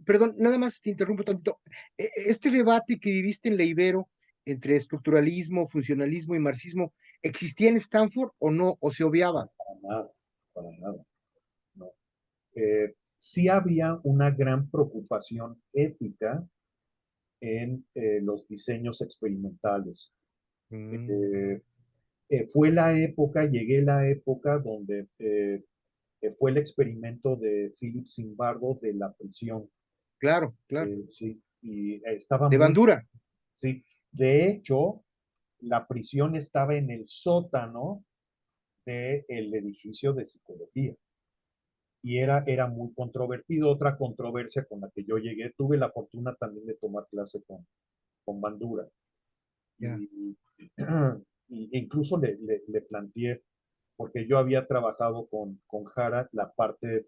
Perdón, nada más te interrumpo tantito. Este debate que viviste en la Ibero entre estructuralismo, funcionalismo y marxismo, ¿existía en Stanford o no? ¿O se obviaba? Para nada, para nada, no. Sí había una gran preocupación ética en los diseños experimentales. Mm, Eh, Fue la época, llegué a la época donde fue el experimento de Philip Zimbardo de la prisión. claro, claro. Sí, y estaba De muy, Bandura. sí. De hecho, la prisión estaba en el sótano del edificio de psicología y era muy controvertido. Otra controversia con la que yo llegué, tuve la fortuna también de tomar clase con Bandura Ya. y, y incluso le planteé, porque yo había trabajado con Jara la parte,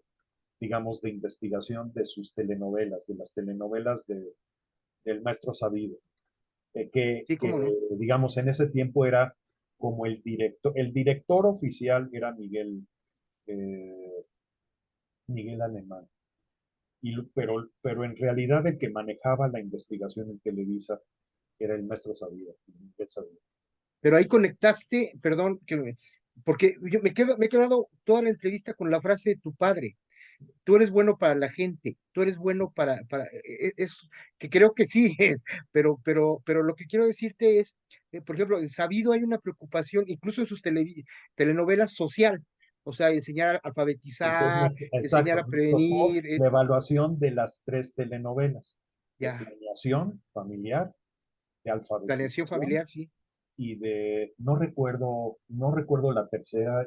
digamos, de investigación de sus telenovelas, de las telenovelas del Maestro Sabido, Sí, que, cómo no. digamos, en ese tiempo era como el director oficial era eh, Miguel Alemán, pero en realidad el que manejaba la investigación en Televisa era el Maestro Sabido, Miguel Sabido. Pero ahí conectaste, perdón, porque yo me he quedado toda la entrevista con la frase de tu padre. Tú eres bueno para la gente, tú eres bueno es que creo que sí, pero lo que quiero decirte es, por ejemplo, en Sabido hay una preocupación, incluso en sus telenovelas social, o sea, enseñar a alfabetizar, Entonces, enseñar a exacto, nos tocó prevenir, la evaluación de las tres telenovelas, de ya, planeación familiar, de planeación alfabetización familiar, sí, y de, no recuerdo la tercera,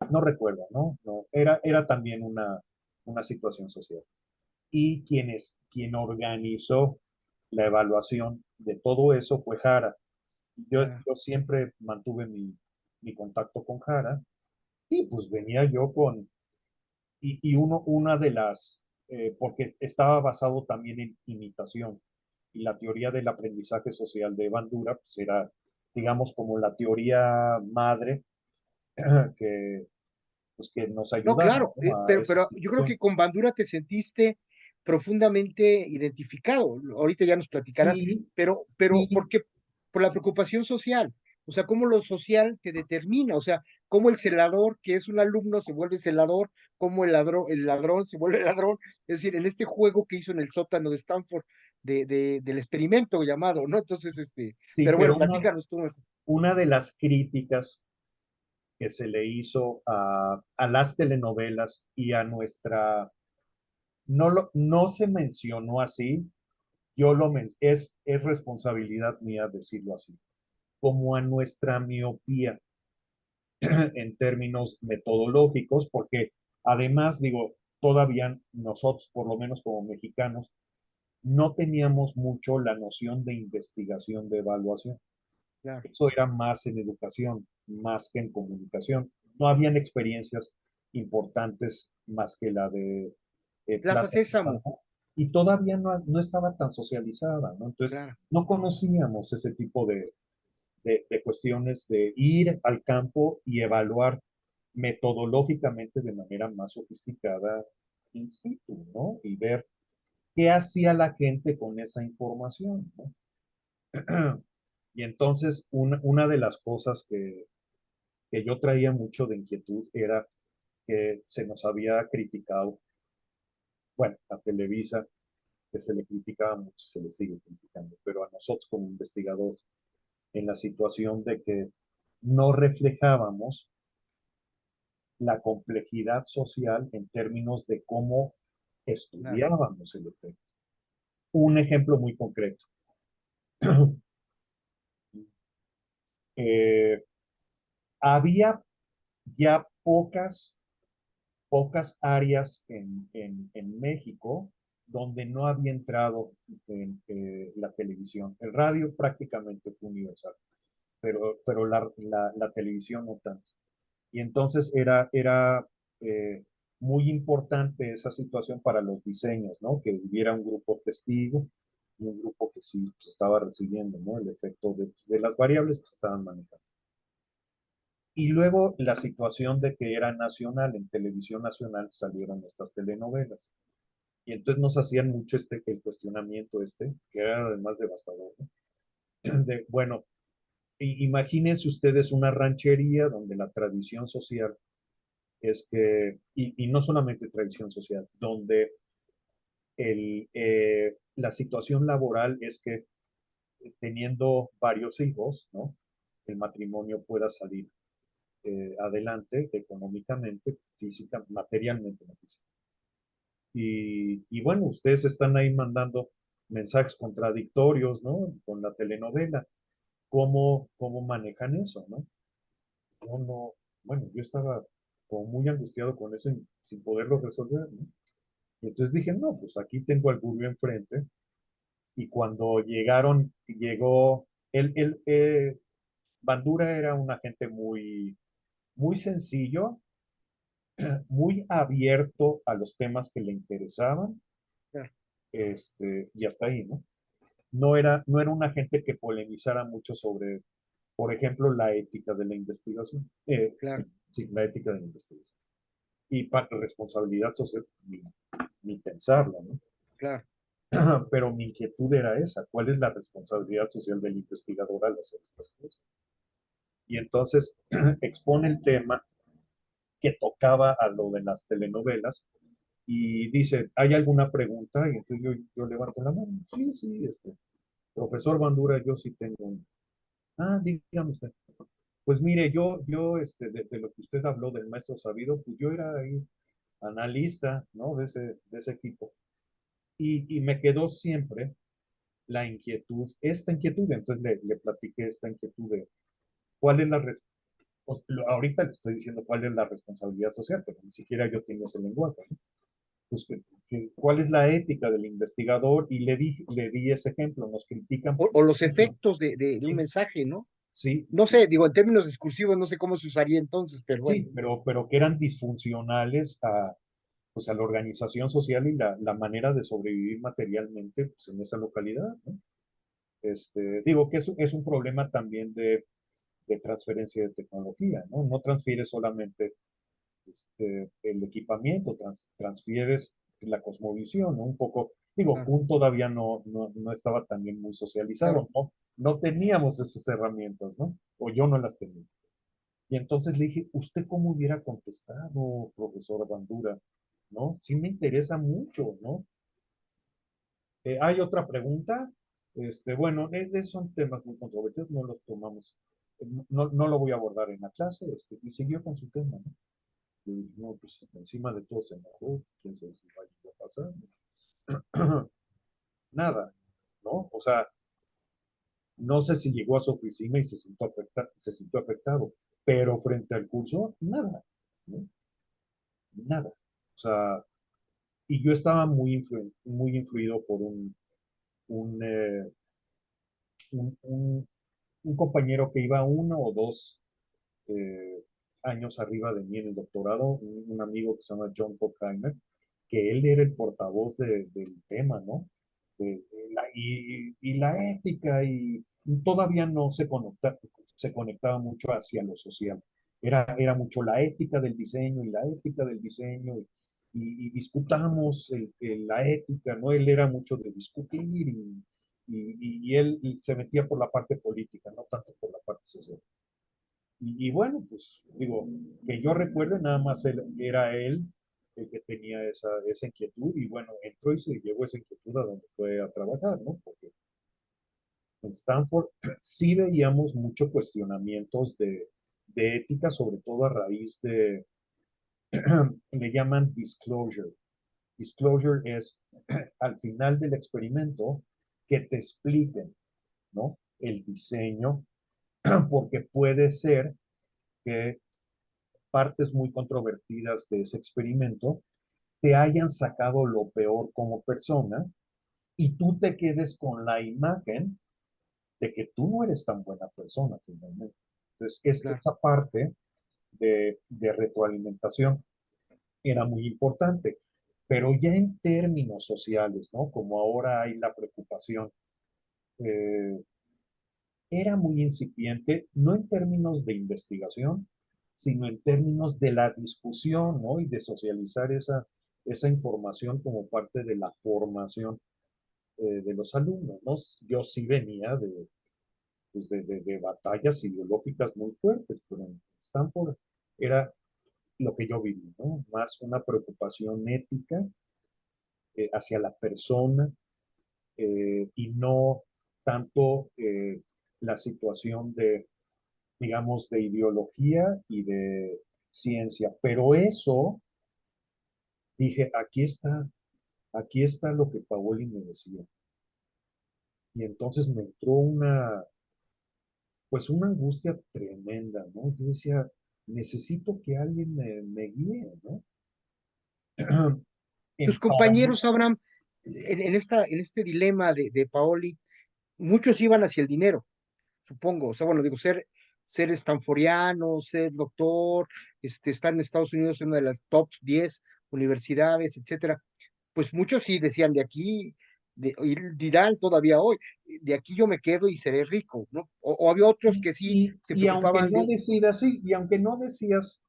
no recuerdo, ¿no? No, era también una situación social. Y quien organizó la evaluación de todo eso fue Jara. ya, Yo siempre mantuve mi contacto con Jara y pues venía yo una de porque estaba basado también en imitación y la teoría del aprendizaje social de Bandura pues era, digamos, como la teoría madre que, pues, que nos no, ayudaba, claro, ¿no? A esa pero yo creo situación. que con Bandura te sentiste profundamente identificado. Ahorita ya nos platicarás, Sí, pero sí, porque por la preocupación social, o sea, cómo lo social te determina, o sea, cómo el celador, que es un alumno, se vuelve celador, cómo el ladrón se vuelve ladrón, es decir, en este juego que hizo en el sótano de Stanford del experimento llamado, ¿no? Entonces, sí, pero bueno, pero platícanos tú mejor. una de las críticas que se le hizo a las telenovelas y a nuestra, no se mencionó así, es responsabilidad mía decirlo así, como a nuestra miopía en términos metodológicos, porque además, digo, todavía nosotros, por lo menos como mexicanos, no teníamos mucho la noción de investigación, de evaluación. Claro. Eso era más en educación, más que en comunicación. No habían experiencias importantes más que la de Plaza Plaza Sésamo, Sésamo, y todavía no estaba tan socializada, ¿no? Entonces, claro. no conocíamos ese tipo de cuestiones de ir al campo y evaluar metodológicamente de manera más sofisticada in situ, ¿no? Y ver qué hacía la gente con esa información, ¿no? Y entonces, una de las cosas que yo traía mucho de inquietud era que se nos había criticado, bueno, a Televisa, que se le criticaba mucho, se le sigue criticando, pero a nosotros como investigadores, en la situación de que no reflejábamos la complejidad social en términos de cómo Claro. estudiábamos el efecto. Un ejemplo muy concreto. Eh, Había ya pocas áreas en México donde no había entrado la televisión. El radio prácticamente fue universal, pero la televisión no tanto. Y entonces era muy importante esa situación para los diseños, ¿no? Que hubiera un grupo testigo y un grupo que sí pues, estaba recibiendo, ¿no? El efecto de las variables que se estaban manejando. Y luego la situación de que era nacional, en televisión nacional salieron estas telenovelas. Y entonces nos hacían mucho el cuestionamiento que era además devastador, ¿no? De, bueno, imagínense ustedes una ranchería donde la tradición social es que, y no solamente tradición social, donde la situación laboral es que teniendo varios hijos, ¿no? El matrimonio pueda salir adelante económicamente, física, materialmente. No física. Y bueno, ustedes están ahí mandando mensajes contradictorios, ¿no? Con la telenovela. ¿Cómo manejan eso, no? Yo no, bueno, yo estaba como muy angustiado con eso sin poderlo resolver, ¿no? Y entonces dije, no, pues aquí tengo al Gurio enfrente. Y cuando llegó, Bandura era un agente muy sencillo, muy abierto a los temas que le interesaban, Claro, y hasta ahí, ¿no? No era un agente que polemizara mucho sobre, por ejemplo, la ética de la investigación. claro, Sí, la ética de la investigación. Y para responsabilidad social, ni pensarlo, ¿no? claro. Pero mi inquietud era esa, ¿cuál es la responsabilidad social del investigador al hacer estas cosas? Y entonces expone el tema que tocaba a lo de las telenovelas y dice, ¿hay alguna pregunta? Y entonces yo levanto la mano, sí, sí, profesor Bandura, yo sí tengo una. Ah, dígame usted. Pues mire, yo de lo que usted habló del maestro Sabido, pues yo era ahí analista, ¿no? De ese equipo. Y me quedó siempre esta inquietud, entonces le platiqué esta inquietud de cuál es ahorita le estoy diciendo cuál es la responsabilidad social, pero ni siquiera yo tengo ese lenguaje, ¿no? Pues, ¿cuál es la ética del investigador? Y le di ese ejemplo, nos critican. O los efectos de un Sí, mensaje, ¿no? sí, No sé, digo, en términos discursivos, no sé cómo se usaría entonces, pero bueno, sí, pero que eran disfuncionales pues, a la organización social y la manera de sobrevivir materialmente pues, en esa localidad, ¿no? Digo que es un problema también de transferencia de tecnología, ¿no? No transfieres solamente el equipamiento, transfieres la cosmovisión, ¿no? Un poco, digo, claro, Kuhn todavía no estaba también muy claro. socializado, ¿no? No teníamos esas herramientas, ¿no? O yo no las tenía. Y entonces le dije, ¿usted cómo hubiera contestado, profesor Bandura? ¿No? Sí me interesa mucho, ¿no? ¿Hay otra pregunta? Bueno, son temas muy controvertidos, no los tomamos, no lo voy a abordar en la clase, y siguió con su tema, ¿no? Y no, pues encima de todo se enojó, quién sabe si vaya a pasar. Nada, ¿no? O sea, no sé si llegó a su oficina y se sintió afectado, pero frente al curso, nada, ¿no? Nada. O sea, y yo estaba muy influido por un, eh, un, un- un compañero que iba 1 o 2 eh, años arriba de mí en el doctorado, un amigo que se llama John Pockheimer, que él era el portavoz del tema, ¿no? Y la ética, y todavía no se conectaba mucho hacia lo social. Era mucho la ética del diseño y la ética del diseño, y discutamos la ética, ¿no? Él era mucho de discutir y él se metía por la parte política, no tanto por la parte social. Y bueno, pues digo, que yo recuerde, nada más era él el que tenía esa inquietud y bueno, entró y se llevó esa inquietud a donde fue a trabajar, ¿no? Porque en Stanford sí veíamos mucho cuestionamientos de ética, sobre todo a raíz le llaman disclosure. Disclosure es al final del experimento que te expliquen, ¿no? El diseño, porque puede ser que partes muy controvertidas de ese experimento te hayan sacado lo peor como persona y tú te quedes con la imagen de que tú no eres tan buena persona finalmente. Entonces, es Claro, esa parte de retroalimentación. era muy importante. Pero ya en términos sociales, ¿no? Como ahora hay la preocupación, eh, era muy incipiente, no en términos de investigación, sino en términos de la discusión, ¿no? Y de socializar esa información como parte de la formación de los alumnos, ¿no? Yo sí venía pues de batallas ideológicas muy fuertes, pero en Stanford era lo que yo viví, ¿no? Más una preocupación ética hacia la persona y no tanto la situación de, digamos, de ideología y de ciencia. Pero eso, dije, aquí está lo que Paoli me decía. Y entonces me entró pues una angustia tremenda, ¿no? Yo decía, necesito que alguien me guíe, ¿no? Tus Para mí, compañeros, Abraham, en este dilema de Paoli, muchos iban hacia el dinero, supongo. O sea, bueno, digo, ser estanforiano, ser doctor, estar en Estados Unidos en una de las top 10 universidades, etcétera. Pues muchos sí decían de aquí, y dirán todavía hoy, de aquí yo me quedo y seré rico, ¿no? O había otros que sí se y aunque preocupaban no de, decidas, sí, y aunque no decías,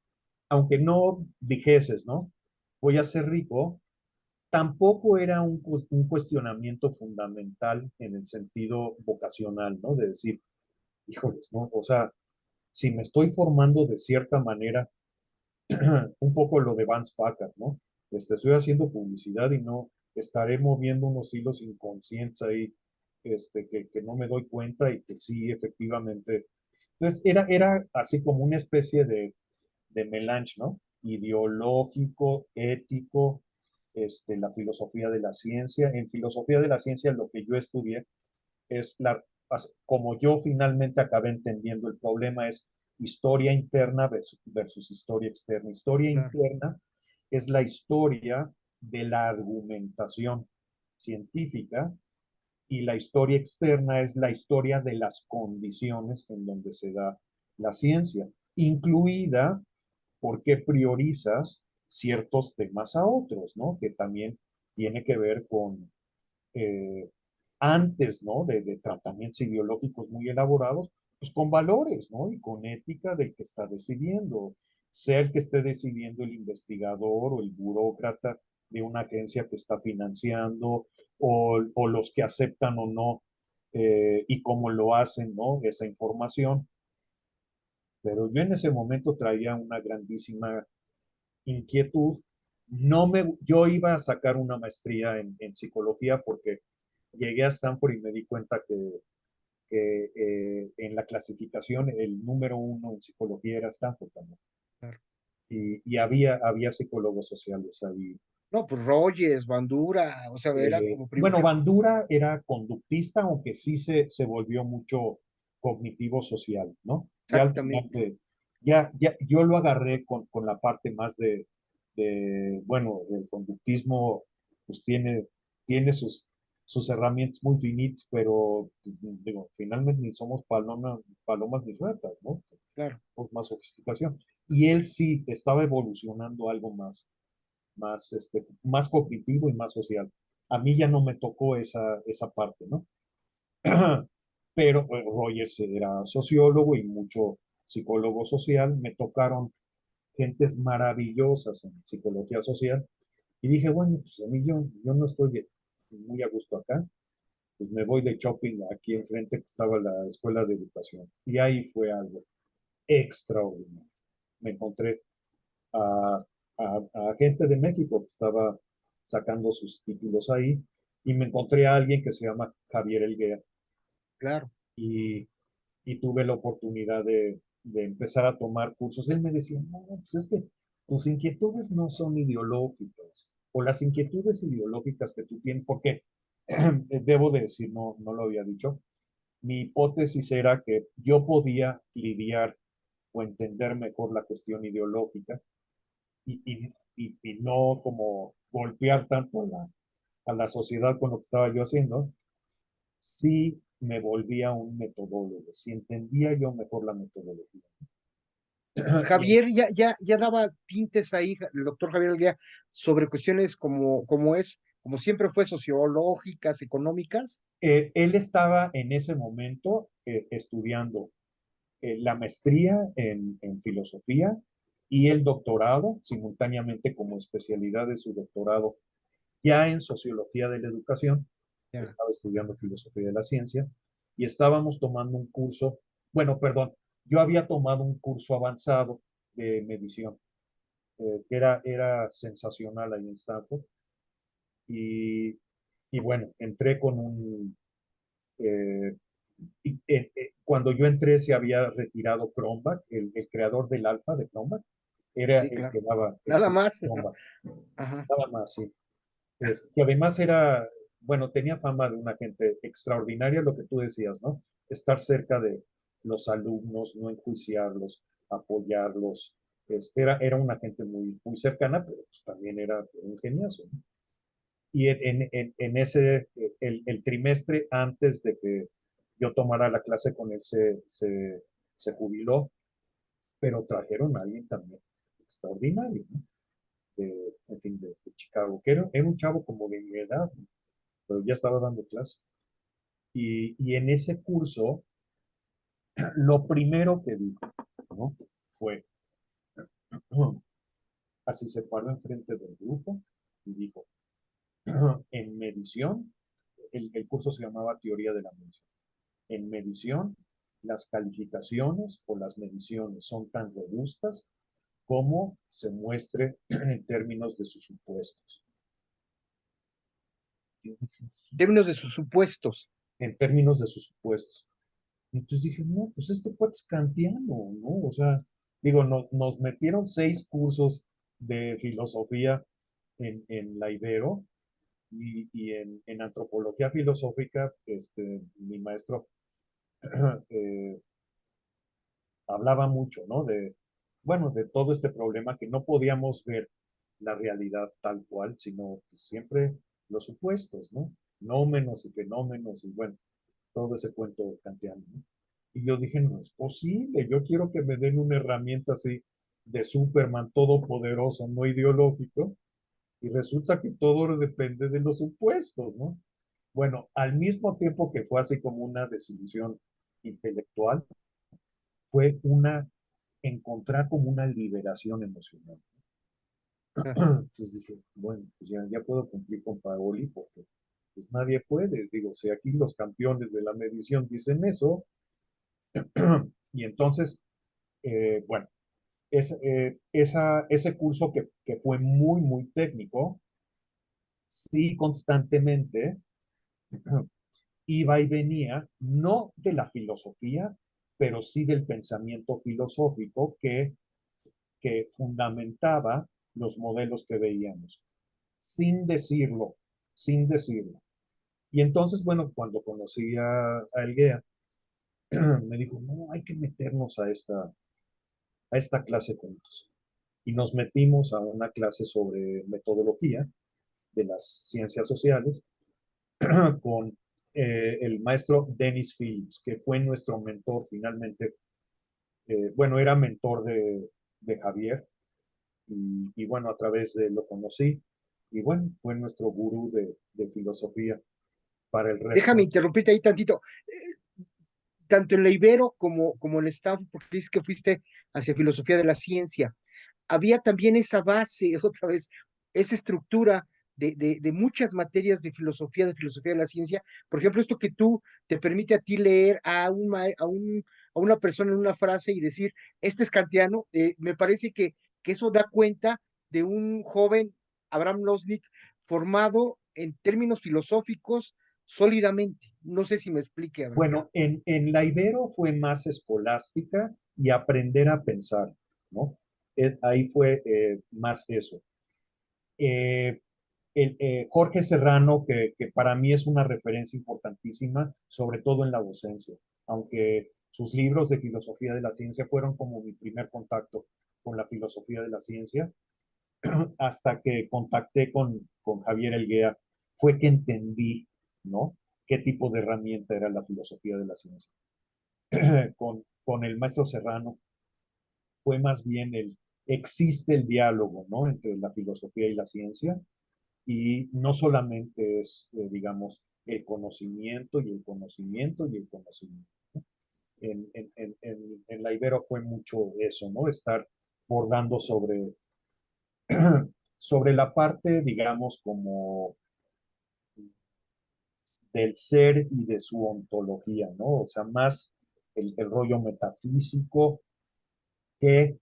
aunque no dijeses, ¿no? Voy a ser rico, tampoco era un cuestionamiento fundamental en el sentido vocacional, ¿no? De decir, híjoles, ¿no? O sea, si me estoy formando de cierta manera, un poco lo de Vance Packard, ¿no? Estoy haciendo publicidad y no estaré moviendo unos hilos inconscientes ahí, que no me doy cuenta y que sí, efectivamente. Entonces, era así como una especie de melange, ¿no? Ideológico, ético, la filosofía de la ciencia. En filosofía de la ciencia, lo que yo estudié es como yo finalmente acabé entendiendo el problema es historia interna versus historia externa. Historia claro, interna es la historia de la argumentación científica y la historia externa es la historia de las condiciones en donde se da la ciencia, incluida por qué priorizas ciertos temas a otros, ¿no? Que también tiene que ver con eh, antes, ¿no? De tratamientos ideológicos muy elaborados, pues con valores, ¿no? Y con ética del que está decidiendo, sea el que esté decidiendo el investigador o el burócrata de una agencia que está financiando, o los que aceptan o no, y cómo lo hacen, ¿no? Esa información. Pero yo en ese momento traía una grandísima inquietud. Yo iba a sacar una maestría en psicología porque llegué a Stanford y me di cuenta que en la clasificación el número uno en psicología era Stanford también. claro. Y había psicólogos sociales ahí. No, pues Rogers, Bandura, o sea, era como Bueno, primero. Bandura era conductista, aunque sí se volvió mucho cognitivo social, ¿no? Ya al final Exactamente, yo lo agarré con la parte más bueno, el conductismo pues tiene sus herramientas muy finitas, pero digo, finalmente ni somos palomas ni ratas, ¿no? claro. Pues más sofisticación. Y él sí estaba evolucionando algo más cognitivo y más social. A mí ya no me tocó esa parte, ¿no? Pero Rogers era sociólogo y mucho psicólogo social. Me tocaron gentes maravillosas en psicología social. Y dije, bueno, pues a mí yo no estoy muy a gusto acá. Pues me voy de shopping aquí enfrente que estaba la escuela de educación. Y ahí fue algo extraordinario. Me encontré a, a gente de México que estaba sacando sus títulos ahí y me encontré a alguien que se llama Javier Elguera Claro, y, y tuve la oportunidad de empezar a tomar cursos. Él me decía, no, pues es que tus inquietudes no son ideológicas o las inquietudes ideológicas que tú tienes, porque debo de decir, no lo había dicho, mi hipótesis era que yo podía lidiar o entender mejor la cuestión ideológica y no como golpear tanto a la sociedad con lo que estaba yo haciendo, sí me volvía un metodólogo, si entendía yo mejor la metodología. Y Javier ya daba tintes ahí, el doctor Javier Alguía, sobre cuestiones como siempre fue, sociológicas, económicas. él estaba en ese momento estudiando la maestría en filosofía y el doctorado, simultáneamente como especialidad de su doctorado, ya en sociología de la educación, Ya, estaba estudiando filosofía de la ciencia y estábamos tomando un curso, bueno, perdón, yo había tomado un curso avanzado de medición, que era sensacional ahí en Stanford. Y, y bueno, entré con un... eh, cuando yo entré se había retirado Cronbach, el creador del alfa de Cronbach, era sí, el claro. que daba el Nada curso más. de Cronbach, Ajá. nada más, sí. Que además era, bueno, tenía fama de una gente extraordinaria, lo que tú decías, ¿no? Estar cerca de los alumnos, no enjuiciarlos, apoyarlos. Era una gente muy cercana, pero pues, también era un geniazo, ¿no? Y en ese, el trimestre antes de que yo tomara la clase con él, se jubiló, pero trajeron a alguien también extraordinario, ¿no? En fin, de Chicago, que era un chavo como de mi edad, ¿no? Pero ya estaba dando clase. Y en ese curso, lo primero que dijo, ¿no? Fue, así se paró enfrente del grupo y dijo, en medición, el curso se llamaba Teoría de la Medición. En medición, las calificaciones o las mediciones son tan robustas como se muestre en términos de sus supuestos. En términos de sus supuestos. En términos de sus supuestos. Entonces dije, no, pues este cuate es kantiano, ¿no? O sea, digo, nos metieron 6 cursos de filosofía en la Ibero y en antropología filosófica, mi maestro eh, hablaba mucho, ¿no? Bueno, de todo este problema que no podíamos ver la realidad tal cual, sino pues, siempre los supuestos, ¿no? Nómenos y fenómenos y bueno, todo ese cuento kantiano, ¿no? Y yo dije, no es posible, yo quiero que me den una herramienta así de Superman todopoderoso, no ideológico, y resulta que todo depende de los supuestos, ¿no? Bueno, al mismo tiempo que fue así como una desilusión intelectual, fue encontrar como una liberación emocional. Ah, Entonces dije, bueno, pues ya puedo cumplir con Paoli porque pues nadie puede. Digo, si aquí los campeones de la medición dicen eso, y entonces, bueno, ese curso que fue muy técnico, sí constantemente iba y venía, no de la filosofía, pero sí del pensamiento filosófico que fundamentaba los modelos que veíamos, sin decirlo, sin decirlo. Y entonces, bueno, cuando conocí a Elguea, me dijo, no, hay que meternos a esta clase juntos. Y nos metimos a una clase sobre metodología de las ciencias sociales con el maestro Dennis Phillips, que fue nuestro mentor finalmente. Bueno, era mentor de Javier y bueno, a través de él lo conocí y bueno, fue nuestro gurú de filosofía para el déjame resto. interrumpirte ahí tantito. Tanto en la Ibero como en Stanford, porque dices que fuiste hacia filosofía de la ciencia. Había también esa base, otra vez, esa estructura de muchas materias de filosofía de la ciencia. Por ejemplo, esto que tú te permite a ti leer a una persona en una frase y decir, este es kantiano, me parece que eso da cuenta de un joven, Abraham Losnik, formado en términos filosóficos sólidamente. No sé si me explique, Abraham. Bueno, en la Ibero fue más escolástica y aprender a pensar, ¿no? Ahí fue más eso. Eh, Jorge Serrano, que para mí es una referencia importantísima, sobre todo en la docencia, aunque sus libros de filosofía de la ciencia fueron como mi primer contacto con la filosofía de la ciencia, hasta que contacté con Javier Elguea, fue que entendí, ¿no? Qué tipo de herramienta era la filosofía de la ciencia. Con el maestro Serrano fue más bien existe el diálogo, ¿no? Entre la filosofía y la ciencia, y no solamente es, digamos, el conocimiento y el conocimiento y el conocimiento. En la Ibero fue mucho eso, ¿no? Estar bordando sobre la parte, digamos, como del ser y de su ontología, ¿no? O sea, más el rollo metafísico que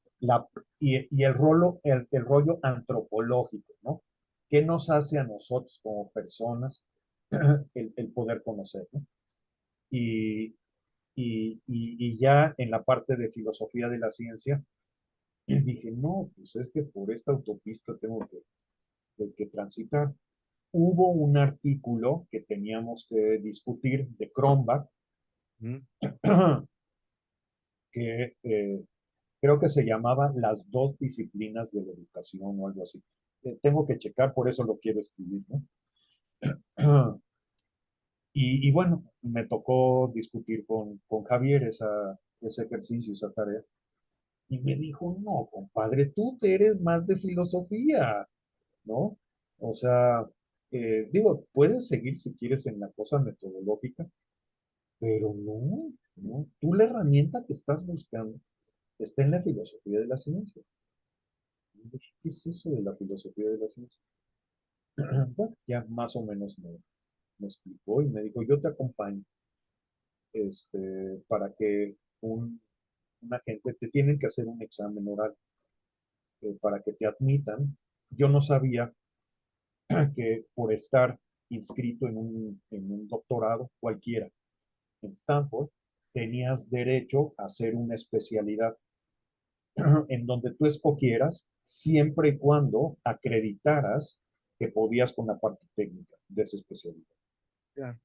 y el rollo antropológico, ¿no? ¿Qué nos hace a nosotros como personas el poder conocer, ¿no? Y, y ya en la parte de filosofía de la ciencia, dije, no, pues es que por esta autopista tengo que transitar. Hubo un artículo que teníamos que discutir de Cronbach, Mm. que creo que se llamaba Las dos disciplinas de la educación o algo así. Tengo que checar, por eso lo quiero escribir, ¿no? Y bueno, me tocó discutir con Javier ese ejercicio, esa tarea. Y me dijo, no, compadre, tú eres más de filosofía, ¿no? O sea, digo, puedes seguir si quieres en la cosa metodológica, pero no, no. Tú la herramienta que estás buscando está en la filosofía de la ciencia. Y dije, ¿qué es eso de la filosofía de la ciencia? Bueno, ya más o menos me explicó y me dijo, yo te acompaño para que una gente te tienen que hacer un examen oral para que te admitan. Yo no sabía que por estar inscrito en un doctorado cualquiera en Stanford, tenías derecho a hacer una especialidad en donde tú escogieras siempre y cuando acreditaras que podías con la parte técnica de esa especialidad. Claro.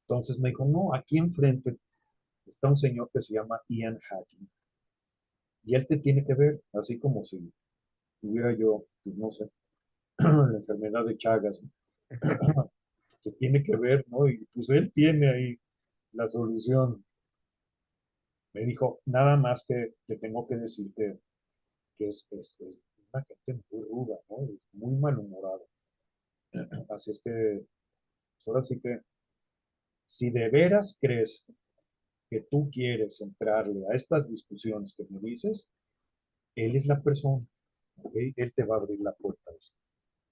Entonces me dijo, no, aquí enfrente está un señor que se llama Ian Hacking y él te tiene que ver, así como si tuviera yo, pues no sé, la enfermedad de Chagas, ¿no? Que tiene que ver, ¿no? Y pues él tiene ahí la solución. Me dijo, nada más que te tengo que decir que es una gente muy ruda, ¿no? Es muy malhumorada. Así es que, pues ahora sí que, si de veras crees que tú quieres entrarle a estas discusiones que me dices, él es la persona, ¿ok? Él te va a abrir la puerta.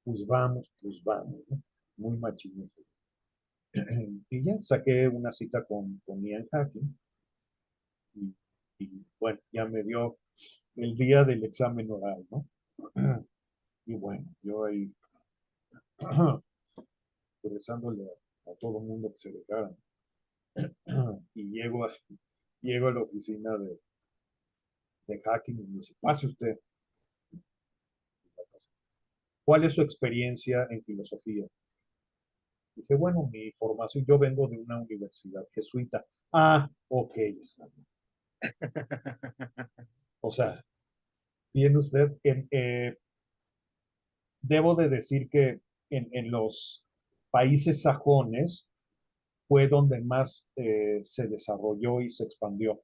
Pues vamos, ¿no? Muy machinoso. Y ya saqué una cita con Ian Hacking y, y bueno, ya me dio el día del examen oral, ¿no? Y bueno, yo ahí rezándole a todo el mundo que se dejara. Y llego a la oficina de Hacking y me dice, pase usted. ¿Cuál es su experiencia en filosofía? Dije, bueno, mi formación, yo vengo de una universidad jesuita. Ah, ok, está bien. O sea, tiene usted, debo de decir que en los países sajones fue donde más se desarrolló y se expandió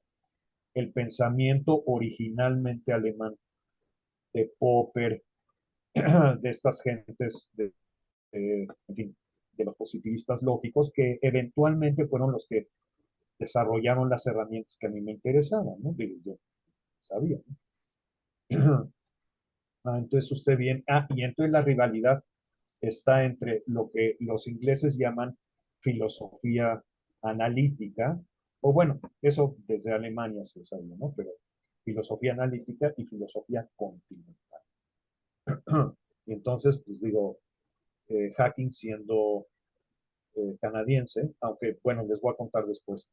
el pensamiento originalmente alemán de Popper, de estas gentes, en fin, de los positivistas lógicos, que eventualmente fueron los que desarrollaron las herramientas que a mí me interesaban, ¿no? Digo, yo sabía, ¿no? Entonces usted bien, y entonces la rivalidad está entre lo que los ingleses llaman filosofía analítica, o bueno, eso desde Alemania se sabía, ¿no? Pero filosofía analítica y filosofía continental. Y entonces, pues digo, Hacking siendo canadiense, aunque bueno, les voy a contar después,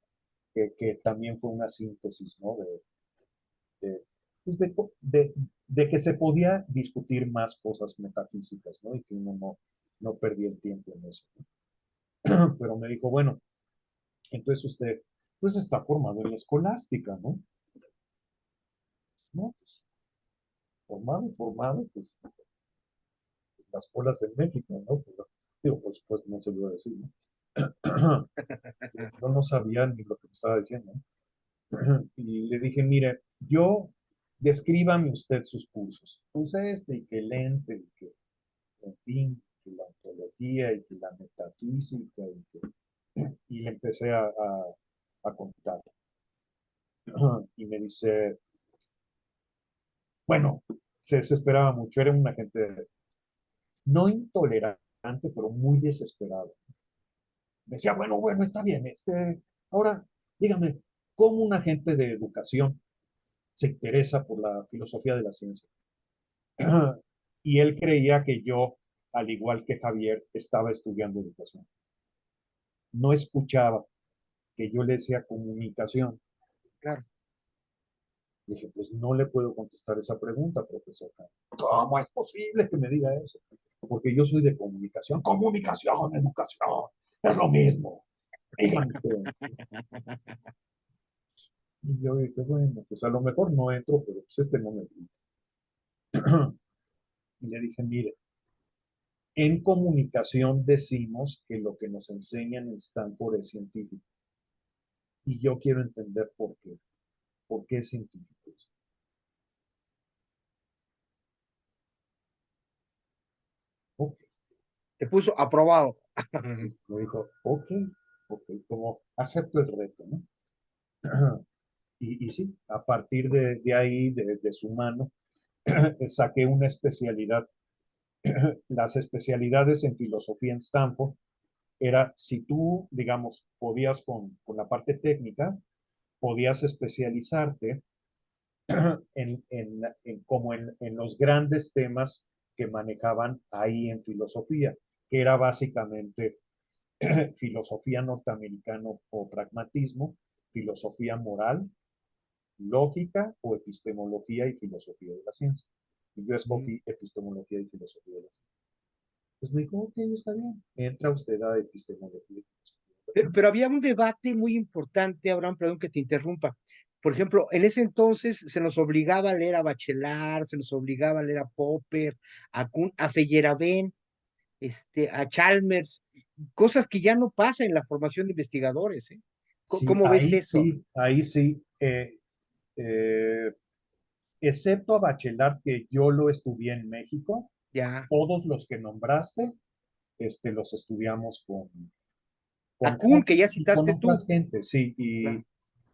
que también fue una síntesis, ¿no? De, pues, de que se podía discutir más cosas metafísicas, ¿no? Y que uno no perdía el tiempo en eso, ¿no? Pero me dijo, bueno, entonces usted, pues está formado en la escolástica, ¿no? No, pues, formado, pues las colas en México, ¿no? Pero, digo, por supuesto, no se lo iba a decir, ¿no? Yo no sabía ni lo que me estaba diciendo, ¿no? Y le dije, mire, yo descríbame usted sus cursos. Pues y que el ente, y que, en fin, que la ontología, y que la metafísica, y le empecé a contar. Y me dice, bueno, se desesperaba mucho, era un agente no intolerante, pero muy desesperado. Me decía, bueno, bueno, está bien, ahora dígame, ¿cómo un agente de educación se interesa por la filosofía de la ciencia? Y él creía que yo, al igual que Javier, estaba estudiando educación. No escuchaba que yo le decía comunicación. Claro. Dije, pues no le puedo contestar esa pregunta, profesor. ¿Cómo es posible que me diga eso? Porque yo soy de comunicación. Comunicación, educación, es lo mismo. Díganme usted. Y yo dije, bueno, pues a lo mejor no entro, pero pues no me grita. Y le dije, mire, en comunicación decimos que lo que nos enseñan en Stanford es científico. Y yo quiero entender por qué. ¿Por qué es científico eso? Ok. Te puso aprobado. Sí, me dijo, ok, ok, como acepto el reto, ¿no? Y sí, a partir de ahí, de su mano, saqué una especialidad. Las especialidades en filosofía en Stanford era si tú, digamos, podías con la parte técnica, podías especializarte como en los grandes temas que manejaban ahí en filosofía, que era básicamente filosofía norteamericana o pragmatismo, filosofía moral, lógica o epistemología y filosofía de la ciencia. Y yo Mm. escogí epistemología y filosofía de la ciencia. Pues me dijo, ok, está bien, entra usted a epistemología y filosofía de la Pero ciencia. había un debate muy importante, Abraham, perdón que te interrumpa. Por ejemplo, en ese entonces se nos obligaba a leer a Bachelard, se nos obligaba a leer a Popper, a Kuhn, a Feyerabend, a Chalmers, cosas que ya no pasa en la formación de investigadores, ¿eh? Sí, ¿Cómo ves eso? ahí sí, eh, excepto a Bachelard, que yo lo estudié en México, Ya. todos los que nombraste, los estudiamos A Kuhn, que ya con citaste tú. otras gentes, sí, Claro.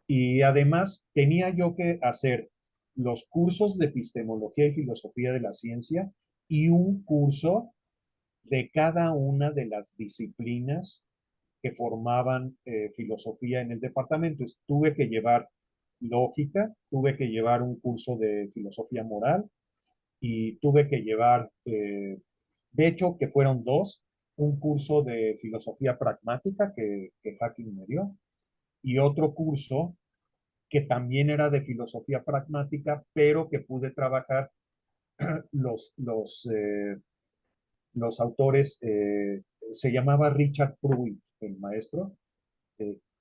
y además tenía yo que hacer los cursos de epistemología y filosofía de la ciencia y un curso de cada una de las disciplinas que formaban filosofía en el departamento. Tuve que llevar lógica, tuve que llevar un curso de filosofía moral y tuve que llevar, de hecho, que fueron dos, un curso de filosofía pragmática que Hacking me dio y otro curso que también era de filosofía pragmática, pero que pude trabajar los, los, eh, los autores, se llamaba Richard Pruitt, el maestro,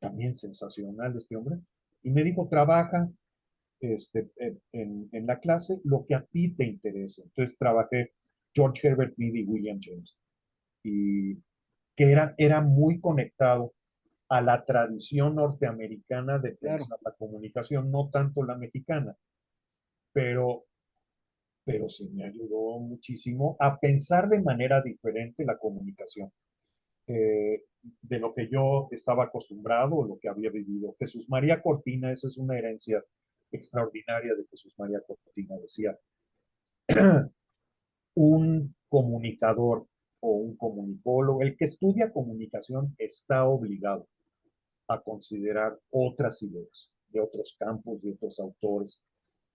también sensacional este hombre, y me dijo, trabaja en la clase lo que a ti te interesa. Entonces trabajé George Herbert Mead y William James, y que era muy conectado a la tradición norteamericana de Claro. pensar la comunicación, no tanto la mexicana, pero, pero sí me ayudó muchísimo a pensar de manera diferente la comunicación, de lo que yo estaba acostumbrado o lo que había vivido. Jesús María Cortina, esa es una herencia extraordinaria de Jesús María Cortina, decía, un comunicador o un comunicólogo, el que estudia comunicación está obligado a considerar otras ideas de otros campos, de otros autores,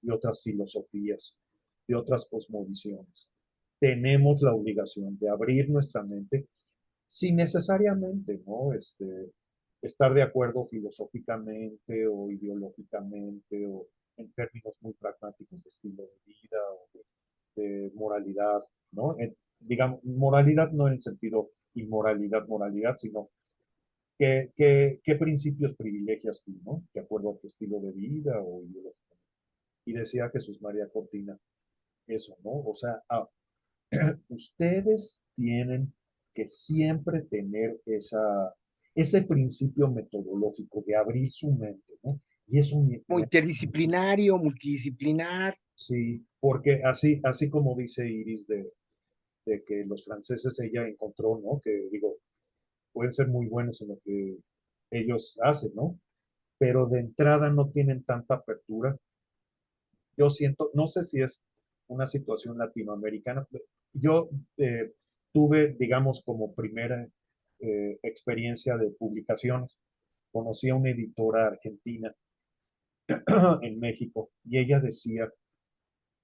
de otras filosofías, de otras cosmovisiones. Tenemos la obligación de abrir nuestra mente sin necesariamente, ¿no? Estar de acuerdo filosóficamente o ideológicamente o en términos muy pragmáticos de estilo de vida o de moralidad, ¿no? Digamos, moralidad no en el sentido inmoralidad, moralidad, sino qué principios privilegias tú, ¿no? De acuerdo a tu estilo de vida o ideología. Y decía Jesús María Cortina eso, ¿no? O sea, ustedes tienen que siempre tener ese principio metodológico de abrir su mente, ¿no? Y eso Como interdisciplinario, multidisciplinar. sí, porque así como dice Iris de que los franceses ella encontró, ¿no? Que digo, pueden ser muy buenos en lo que ellos hacen, ¿no? Pero de entrada no tienen tanta apertura. Yo siento, no sé si es una situación latinoamericana. Yo tuve, digamos, como primera experiencia de publicaciones, conocí a una editora argentina en México y ella decía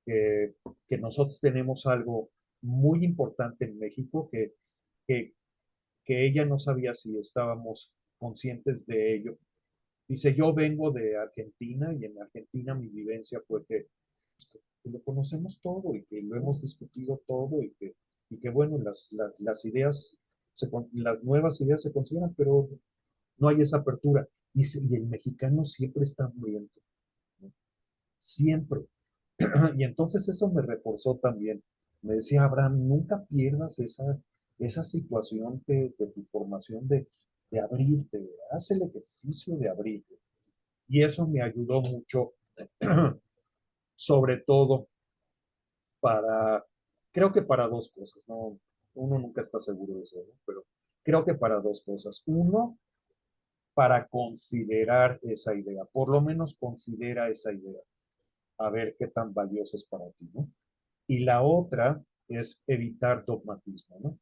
que, que nosotros tenemos algo muy importante en México que, que ella no sabía si estábamos conscientes de ello. Dice, yo vengo de Argentina y en Argentina mi vivencia fue que lo conocemos todo y que lo hemos discutido todo y que bueno, las ideas, las nuevas ideas se consideran, pero no hay esa apertura. Dice, y el mexicano siempre está hambriento, ¿no? Siempre. Y entonces eso me reforzó también. Me decía, Abraham, nunca pierdas esa situación de tu formación de abrirte, haz el ejercicio de abrirte. Y eso me ayudó mucho, sobre todo para, creo que para dos cosas, ¿no? Uno nunca está seguro de eso, ¿no? Pero creo que para dos cosas. Uno, para considerar esa idea, por lo menos considera esa idea, a ver qué tan valiosa es para ti, ¿no? Y la otra es evitar dogmatismo, ¿no?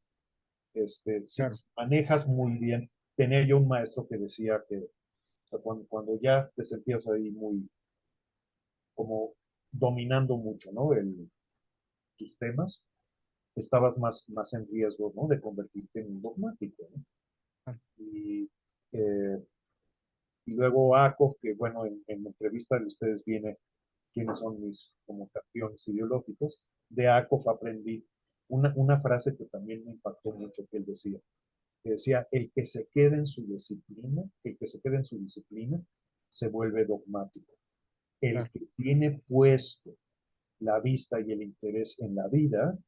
Si Claro, manejas muy bien, tenía yo un maestro que decía que o sea, cuando ya te sentías ahí muy como dominando mucho, ¿no? Tus temas, estabas más en riesgo, ¿no? De convertirte en un dogmático, ¿no? claro. Y, eh, y luego ACO, que bueno, en la entrevista de ustedes viene quiénes son mis como campeones ideológicos. De ACO aprendí una frase que también me impactó mucho, que decía, el que se quede en su disciplina, el que se quede en su disciplina, se vuelve dogmático. El Claro, que tiene puesto la vista y el interés en la vida,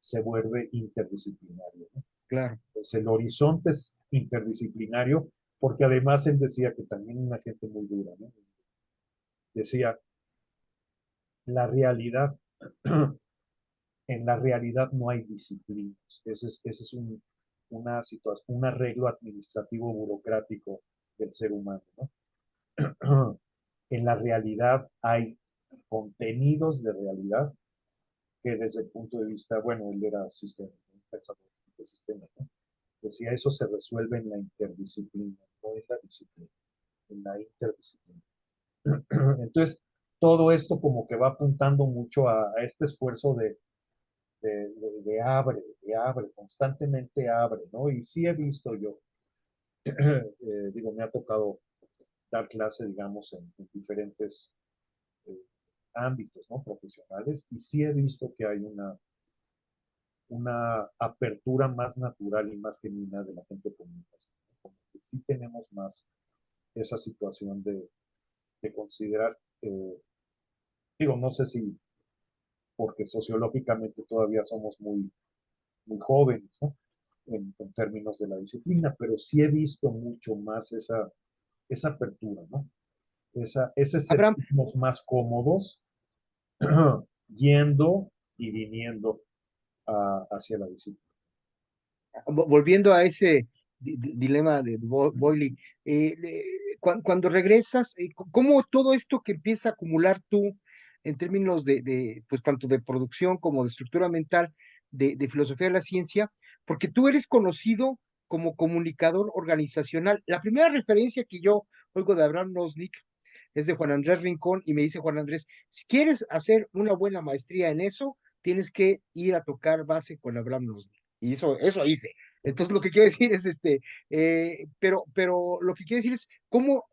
se vuelve interdisciplinario, ¿no? claro. Pues el horizonte es interdisciplinario, porque además él decía que también una gente muy dura, ¿no? Decía, la realidad, en la realidad no hay disciplinas. Ese es una situación, un arreglo administrativo burocrático del ser humano, ¿no? En la realidad hay contenidos de realidad que desde el punto de vista, bueno, él era sistema, un pensador de sistema, ¿no? Decía, eso se resuelve en la interdisciplina, no en la disciplina, en la interdisciplina. Entonces, todo esto como que va apuntando mucho a este esfuerzo de abre, constantemente abre, ¿no? Y sí he visto yo, digo, me ha tocado dar clase, digamos, en diferentes eh, ámbitos, ¿no? Profesionales, y sí he visto que hay una apertura más natural y más genuina de la gente de comunicación. Como que sí tenemos más esa situación de considerar, digo, no sé si porque sociológicamente todavía somos muy jóvenes, ¿no? En términos de la disciplina, pero sí he visto mucho más esa apertura, ¿no? Ese Abraham, sentirnos más cómodos yendo y viniendo hacia la disciplina. volviendo a ese dilema de Boyle, cuando regresas, ¿cómo todo esto que empieza a acumular tú en términos pues tanto de producción como de estructura mental, de filosofía de la ciencia, porque tú eres conocido como comunicador organizacional? La primera referencia que yo oigo de Abraham Nosnik es de Juan Andrés Rincón y me dice Juan Andrés, si quieres hacer una buena maestría en eso, tienes que ir a tocar base con Abraham Nosnik. Y eso hice. Entonces, lo que quiero decir es, pero lo que quiero decir es cómo,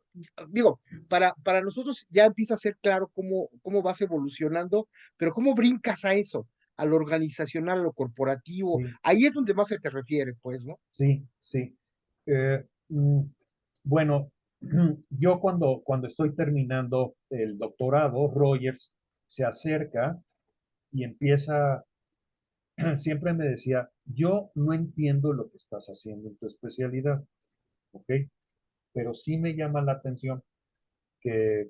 digo, para nosotros ya empieza a ser claro cómo vas evolucionando, pero cómo brincas a eso, a lo organizacional, a lo corporativo, Sí, ahí es donde más se te refiere, pues, ¿no? sí, sí. Eh, mm, bueno, yo cuando estoy terminando el doctorado, Rogers se acerca y empieza, siempre me decía, yo no entiendo lo que estás haciendo en tu especialidad, ¿ok? Pero sí me llama la atención que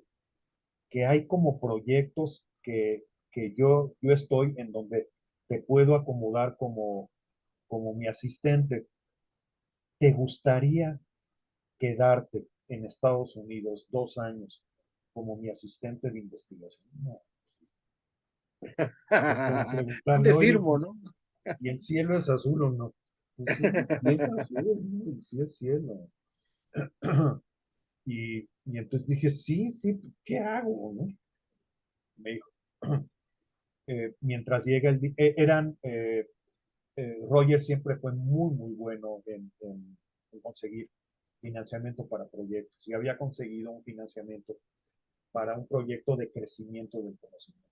que hay como proyectos que yo estoy en donde te puedo acomodar como mi asistente. ¿Te gustaría quedarte en Estados Unidos 2 años como mi asistente de investigación? No. Es como ¿Dónde preguntarme, oye, firmo, no? pues, ¿y el cielo es azul o no? Pues sí, sí es azul, ¿no? Y sí es cielo. Y entonces dije, sí, sí, ¿qué hago? ¿No? Me dijo, mientras llega Roger siempre fue muy, muy bueno en conseguir financiamiento para proyectos y había conseguido un financiamiento para un proyecto de crecimiento del conocimiento.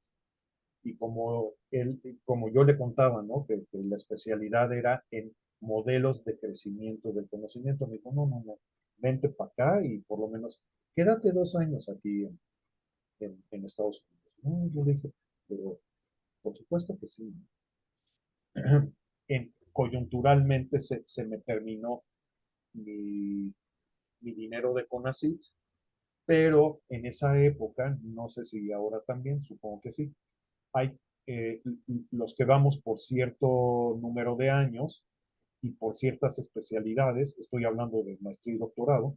Y como yo le contaba, ¿no? Que la especialidad era en modelos de crecimiento del conocimiento, me dijo, no, no, no, vente para acá y por lo menos quédate 2 años aquí en Estados Unidos. No, yo le dije, pero por supuesto que sí. Coyunturalmente se me terminó mi, mi dinero de CONACYT, pero en esa época, no sé si ahora también, supongo que sí, hay los que vamos por cierto número de años y por ciertas especialidades, estoy hablando de maestría y doctorado,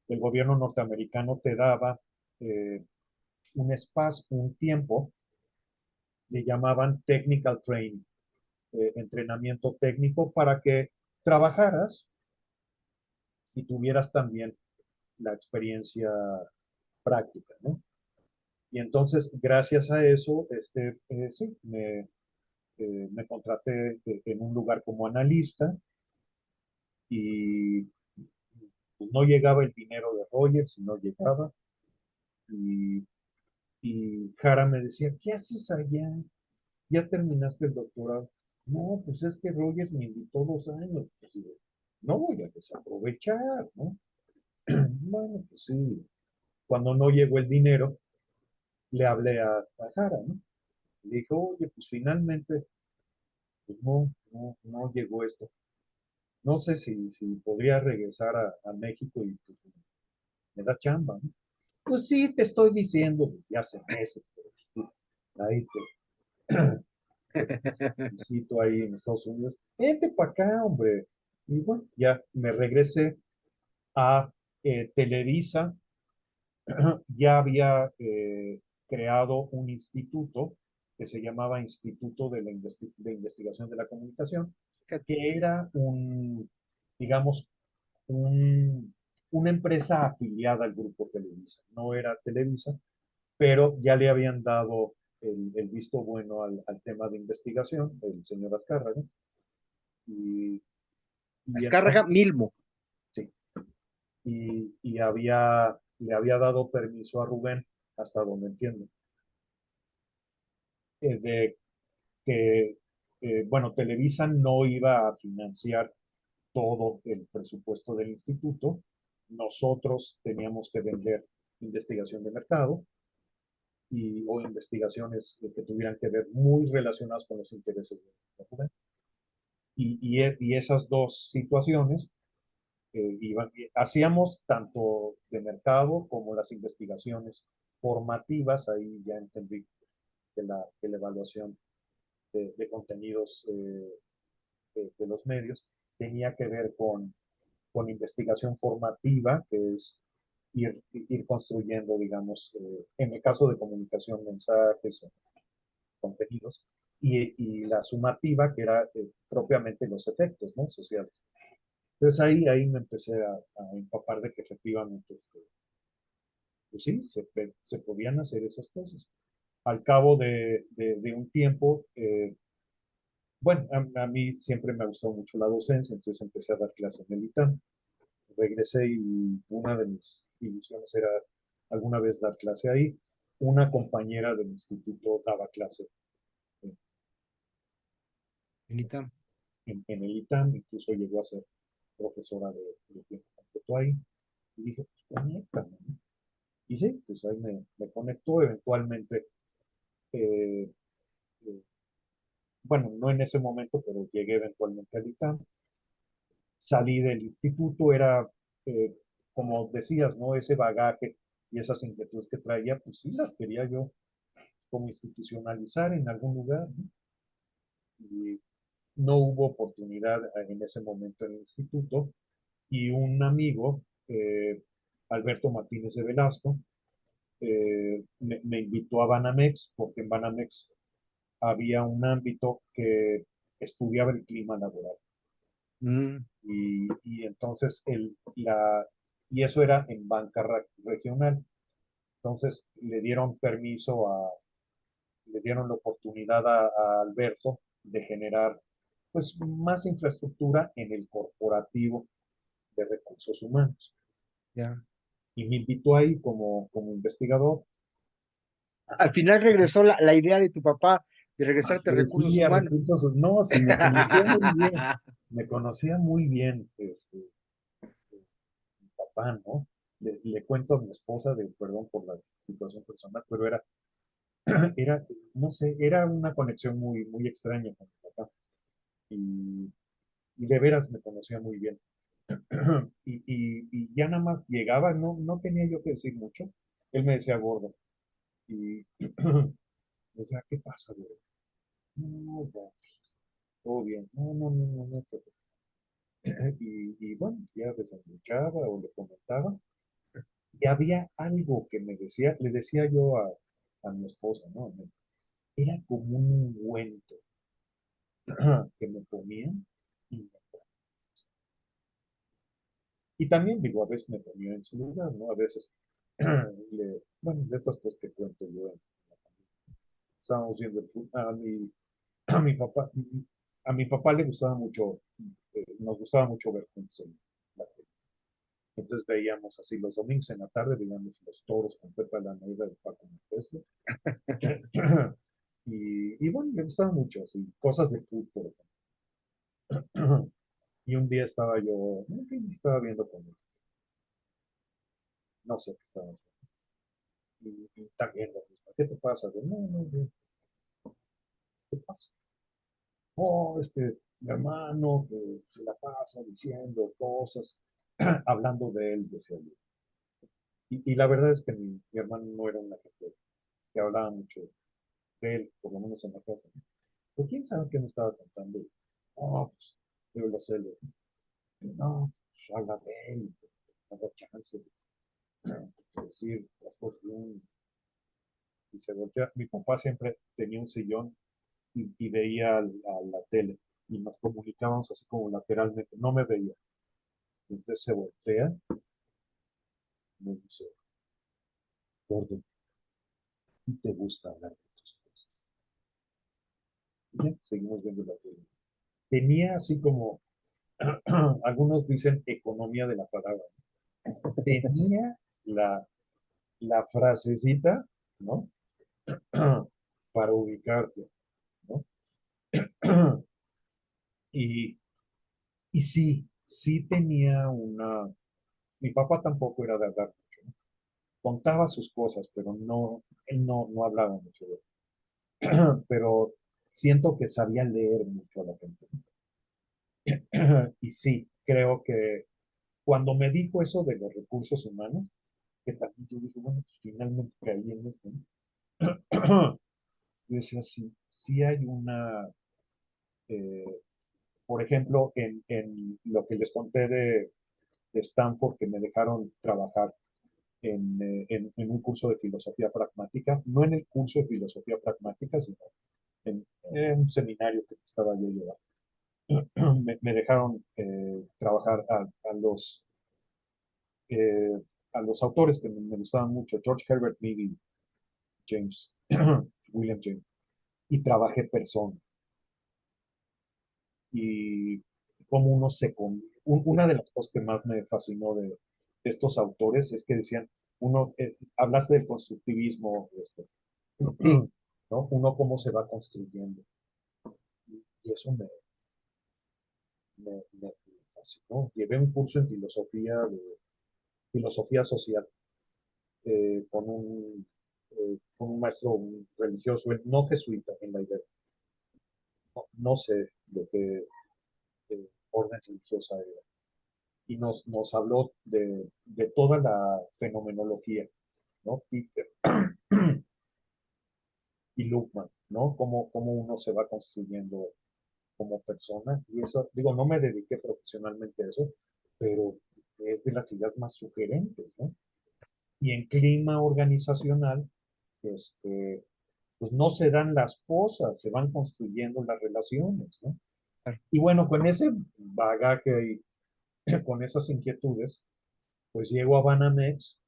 el gobierno norteamericano te daba eh, un espacio, un tiempo, le llamaban technical training, entrenamiento técnico para que trabajaras y tuvieras también la experiencia práctica, ¿no? Y entonces, gracias a eso, sí, me contraté en un lugar como analista y pues, no llegaba el dinero de Rogers, no llegaba. Y, y Jara me decía, ¿qué haces allá? ¿Ya terminaste el doctorado? No, pues es que Rogers me invitó 2 años. Pues, digo, no voy a desaprovechar, ¿no? Bueno, pues sí. Cuando no llegó el dinero, le hablé a Jara, ¿no? Le dije, oye, pues finalmente, pues no llegó esto. No sé si podría regresar a México y pues, me da chamba, ¿no? Pues sí, te estoy diciendo desde hace meses, pero pues, ahí te visito ahí en Estados Unidos. Vente para acá, hombre. Y bueno, ya me regresé a Televisa. Ya había creado un instituto que se llamaba Instituto de Investigación de la Comunicación, que era digamos, un, una empresa afiliada al grupo Televisa. No era Televisa, pero ya le habían dado el visto bueno al tema de investigación, el señor Azcárraga, y, y Azcárraga entonces, Milmo. sí, le había dado permiso a Rubén, hasta donde entiendo, de que, bueno, Televisa no iba a financiar todo el presupuesto del instituto, nosotros teníamos que vender investigación de mercado o investigaciones que tuvieran que ver muy relacionadas con los intereses de la juventud. Y esas dos situaciones hacíamos tanto de mercado como las investigaciones formativas, ahí ya entendí que la evaluación de contenidos de los medios tenía que ver con investigación formativa, que es ir construyendo, digamos, en el caso de comunicación, mensajes o contenidos, y la sumativa, que era propiamente los efectos, ¿no? Sociales. Entonces ahí me empecé a empapar de que efectivamente, pues sí, se podían hacer esas cosas. Al cabo de un tiempo, bueno, a mí siempre me ha gustado mucho la docencia, entonces empecé a dar clases en el ITAM. Regresé y una de mis ilusiones era alguna vez dar clase ahí. Una compañera del instituto daba clase en, Benita. en el ITAM, incluso llegó a ser profesora de tiempo completo ahí. Y dije, pues conéctame, ¿no? Y sí, pues ahí me conectó eventualmente. eh, eh, bueno, no en ese momento, pero llegué eventualmente al ITAM. Salí del instituto, era, eh, como decías, ¿no? Ese bagaje y esas inquietudes que traía, pues sí las quería yo como institucionalizar en algún lugar, ¿no? Y no hubo oportunidad en ese momento en el instituto, y un amigo, Alberto Martínez de Velasco, me invitó a Banamex, porque en Banamex había un ámbito que estudiaba el clima laboral. Mm, Y entonces y eso era en banca regional. Entonces le dieron la oportunidad a Alberto de generar pues más infraestructura en el corporativo de recursos humanos. ya. Y me invitó ahí como investigador. Al final regresó la idea de tu papá de regresarte a recursos Sí, a humanos. recursos, no, sí, me conocía muy bien, me conocía muy bien, mi papá, ¿no? Le cuento a mi esposa, perdón por la situación personal, pero era, no sé, era una conexión muy, muy extraña con mi papá. Y, y de veras me conocía muy bien. Y ya nada más llegaba, no tenía yo que decir mucho. Él me decía gordo. Y decía, ¿qué pasa, güey? No, ya, todo bien. No, no, no, no, no. Y bueno, ya desenluchaba o le comentaba. Y había algo que me decía, le decía yo a mi esposa, ¿no? Era como un ungüento que me ponía y, y también digo, a veces me ponía en su lugar, ¿no? A veces, bueno, de estas cosas que cuento yo, estábamos viendo el fútbol, a mi papá, a mi papá le gustaba mucho, nos gustaba mucho ver juntos la tele. Entonces veíamos así los domingos en la tarde, veíamos los toros con Pepa la Negra de Paco Montes. Y bueno, le gustaba mucho así, cosas de fútbol. Y un día estaba yo, en fin, estaba viendo con él, no sé qué estaba y también lo mismo. ¿Qué te pasa? Yo, no, no, no, ¿qué pasa? Oh, es que mi hermano que se la pasa diciendo cosas, hablando de él, decía yo. Y la verdad es que mi hermano no era una gente que hablaba mucho de él, por lo menos en la casa. Pero quién sabe qué me estaba contando. Oh, pues, yo los celos. No, pues, habla de él, no da chance de decir las cosas bien. Y se voltea. Mi papá siempre tenía un sillón y veía a la tele y nos comunicábamos así como lateralmente. No me veía. Y entonces se voltea y me dice, Gordo, ¿y te gusta hablar de tus cosas? Y ya, seguimos viendo la tele. Tenía así como, algunos dicen economía de la palabra. Tenía la, la frasecita, ¿no? Para ubicarte, ¿no? Y, y sí, sí tenía mi papá tampoco era de hablar mucho, ¿no? Contaba sus cosas, pero él no hablaba mucho de él. Pero siento que sabía leer mucho a la gente. Y sí, creo que cuando me dijo eso de los recursos humanos, que también yo dije, bueno, pues finalmente caí en esto, ¿no? Yo decía, sí, sí hay eh, por ejemplo, en lo que les conté de Stanford, que me dejaron trabajar en un curso de filosofía pragmática, no en el curso de filosofía pragmática, sino en un seminario que estaba yo llevando. Me dejaron trabajar eh, a los autores que me gustaban mucho, George Herbert Mead y James, William James, y trabajé persona. Y como uno una de las cosas que más me fascinó de estos autores es que decían, hablaste del constructivismo, Sí, ¿no? Uno cómo se va construyendo. Y eso me fascinó. Llevé un curso en filosofía social con un maestro religioso, no jesuita en la idea. No sé de qué orden religiosa era. Y nos habló de toda la fenomenología. ¿no? Peter y Luckman, ¿no? Cómo uno se va construyendo como persona. Y eso, digo, no me dediqué profesionalmente a eso, pero es de las ideas más sugerentes, ¿no? Y en clima organizacional, este, pues no se dan las cosas, se van construyendo las relaciones, ¿no? Claro. Y bueno, con ese bagaje y con esas inquietudes, pues llego a Banamex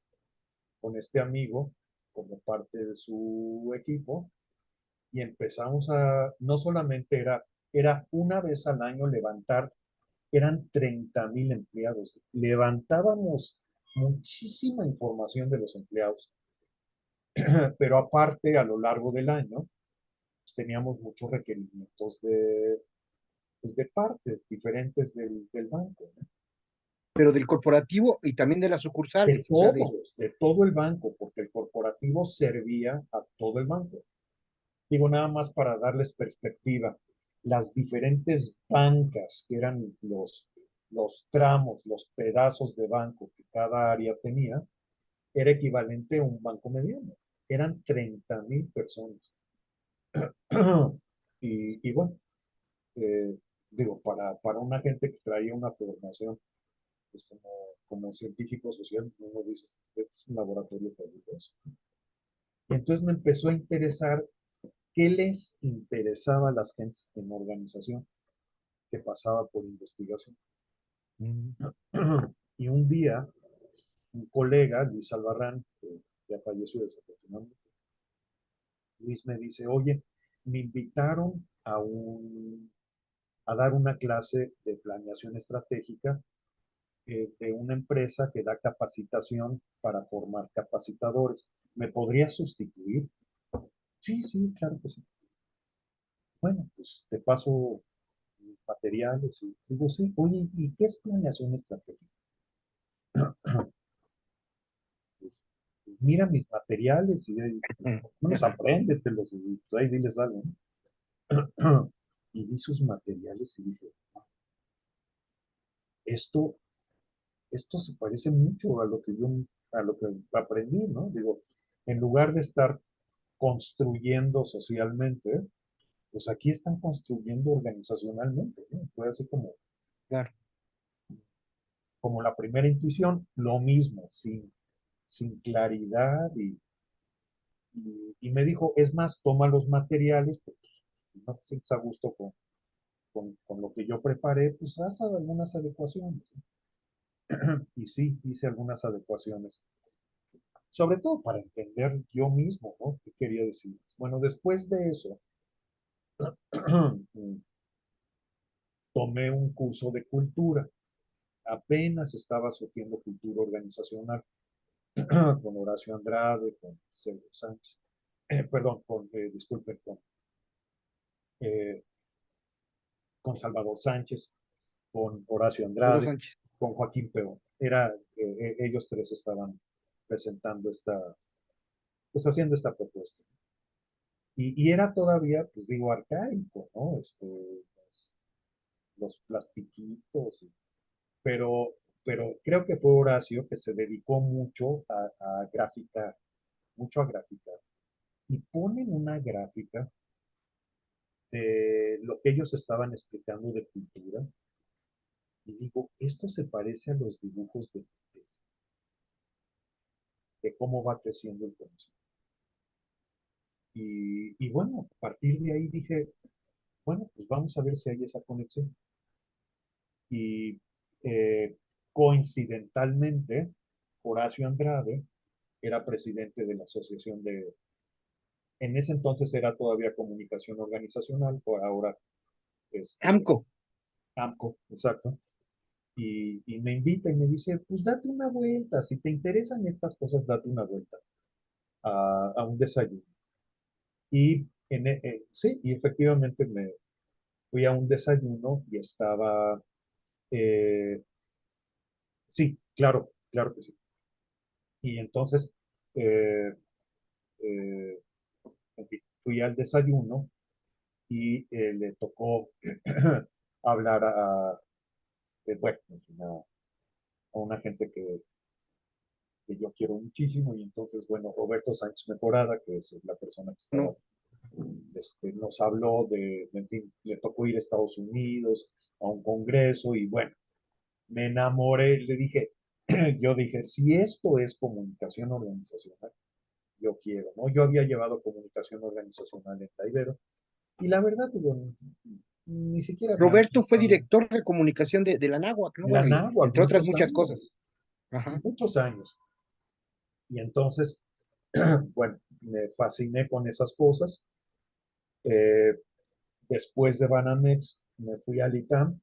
con este amigo como parte de su equipo y empezamos no solamente era una vez al año levantar, eran 30,000 empleados, levantábamos muchísima información de los empleados, pero aparte a lo largo del año pues, teníamos muchos requerimientos pues, de partes diferentes del banco, ¿no? Pero del corporativo y también de las sucursales, o sea, De todo el banco, porque el corporativo servía a todo el banco. Digo, nada más para darles perspectiva, las diferentes bancas que eran los tramos, los pedazos de banco que cada área tenía, era equivalente a un banco mediano. Eran 30,000 personas. Y bueno, eh, digo, para una gente que traía una formación pues como científico social, uno dice, es un laboratorio peligroso. Y entonces me empezó a interesar qué les interesaba a las gentes en organización que pasaba por investigación. mm, Y un día, un colega, Luis Albarrán, que ya falleció desafortunadamente, Luis me dice, oye, me invitaron a dar una clase de planeación estratégica de una empresa que da capacitación para formar capacitadores. ¿Me podría sustituir? Sí, sí, claro que sí. Bueno, pues te paso mis materiales y digo, sí, oye, ¿y qué es planeación estratégica? Pues, mira mis materiales y no los apréndetelos y pues, ahí diles algo, ¿no? Y vi sus materiales y dije, esto, esto se parece mucho a lo que aprendí, ¿no? Digo, en lugar de estar construyendo socialmente, pues aquí están construyendo organizacionalmente, ¿no? Fue así claro. como la primera intuición, lo mismo, sin claridad y me dijo, es más, toma los materiales, pues, si no te sientes a gusto con lo que yo preparé, pues haz algunas adecuaciones. Y sí, hice algunas adecuaciones, sobre todo para entender yo mismo, ¿no? ¿Qué quería decir? Bueno, después de eso, tomé un curso de cultura. Apenas estaba surgiendo cultura organizacional con Horacio Andrade, con Sergio Sánchez, perdón, disculpen, eh, con Salvador Sánchez, con Horacio Pedro Andrade, Sánchez. con Joaquín Peón. Ellos tres estaban presentando pues haciendo esta propuesta. Y era todavía, pues digo, arcaico, ¿no? Los plastiquitos, pero, pero creo que fue Horacio que se dedicó mucho a graficar, mucho a graficar. Y ponen una gráfica de lo que ellos estaban explicando de cultura. Y digo, esto se parece a los dibujos de cómo va creciendo el conocimiento. Y bueno, a partir de ahí dije, bueno, pues vamos a ver si hay esa conexión. Y eh, coincidentalmente, Horacio Andrade era presidente de la asociación en ese entonces era todavía comunicación organizacional, por ahora AMCO. AMCO, exacto. Y me invita y me dice, pues date una vuelta, si te interesan estas cosas, date una vuelta a un desayuno. Sí, y efectivamente me fui a un desayuno y estaba, eh, sí, claro, claro que sí. Y entonces, eh, eh, en fin, fui al desayuno y le tocó hablar bueno, a una gente que yo quiero muchísimo, y entonces, bueno, Roberto Sánchez Mejorada, que es la persona que estaba, No, nos habló en fin, le tocó ir a Estados Unidos a un congreso, y bueno, me enamoré, le dije, yo dije, si esto es comunicación organizacional, yo quiero, ¿no? Yo había llevado comunicación organizacional en la Ibero, y la verdad, digo, ni siquiera me Roberto fue había director de comunicación de la Náhuac, la ¿no? Y, náhuatl entre otras muchos muchas cosas. años, Ajá. muchos años. Y entonces, bueno, me fasciné con esas cosas. Eh, Después de Banamex, me fui al ITAM,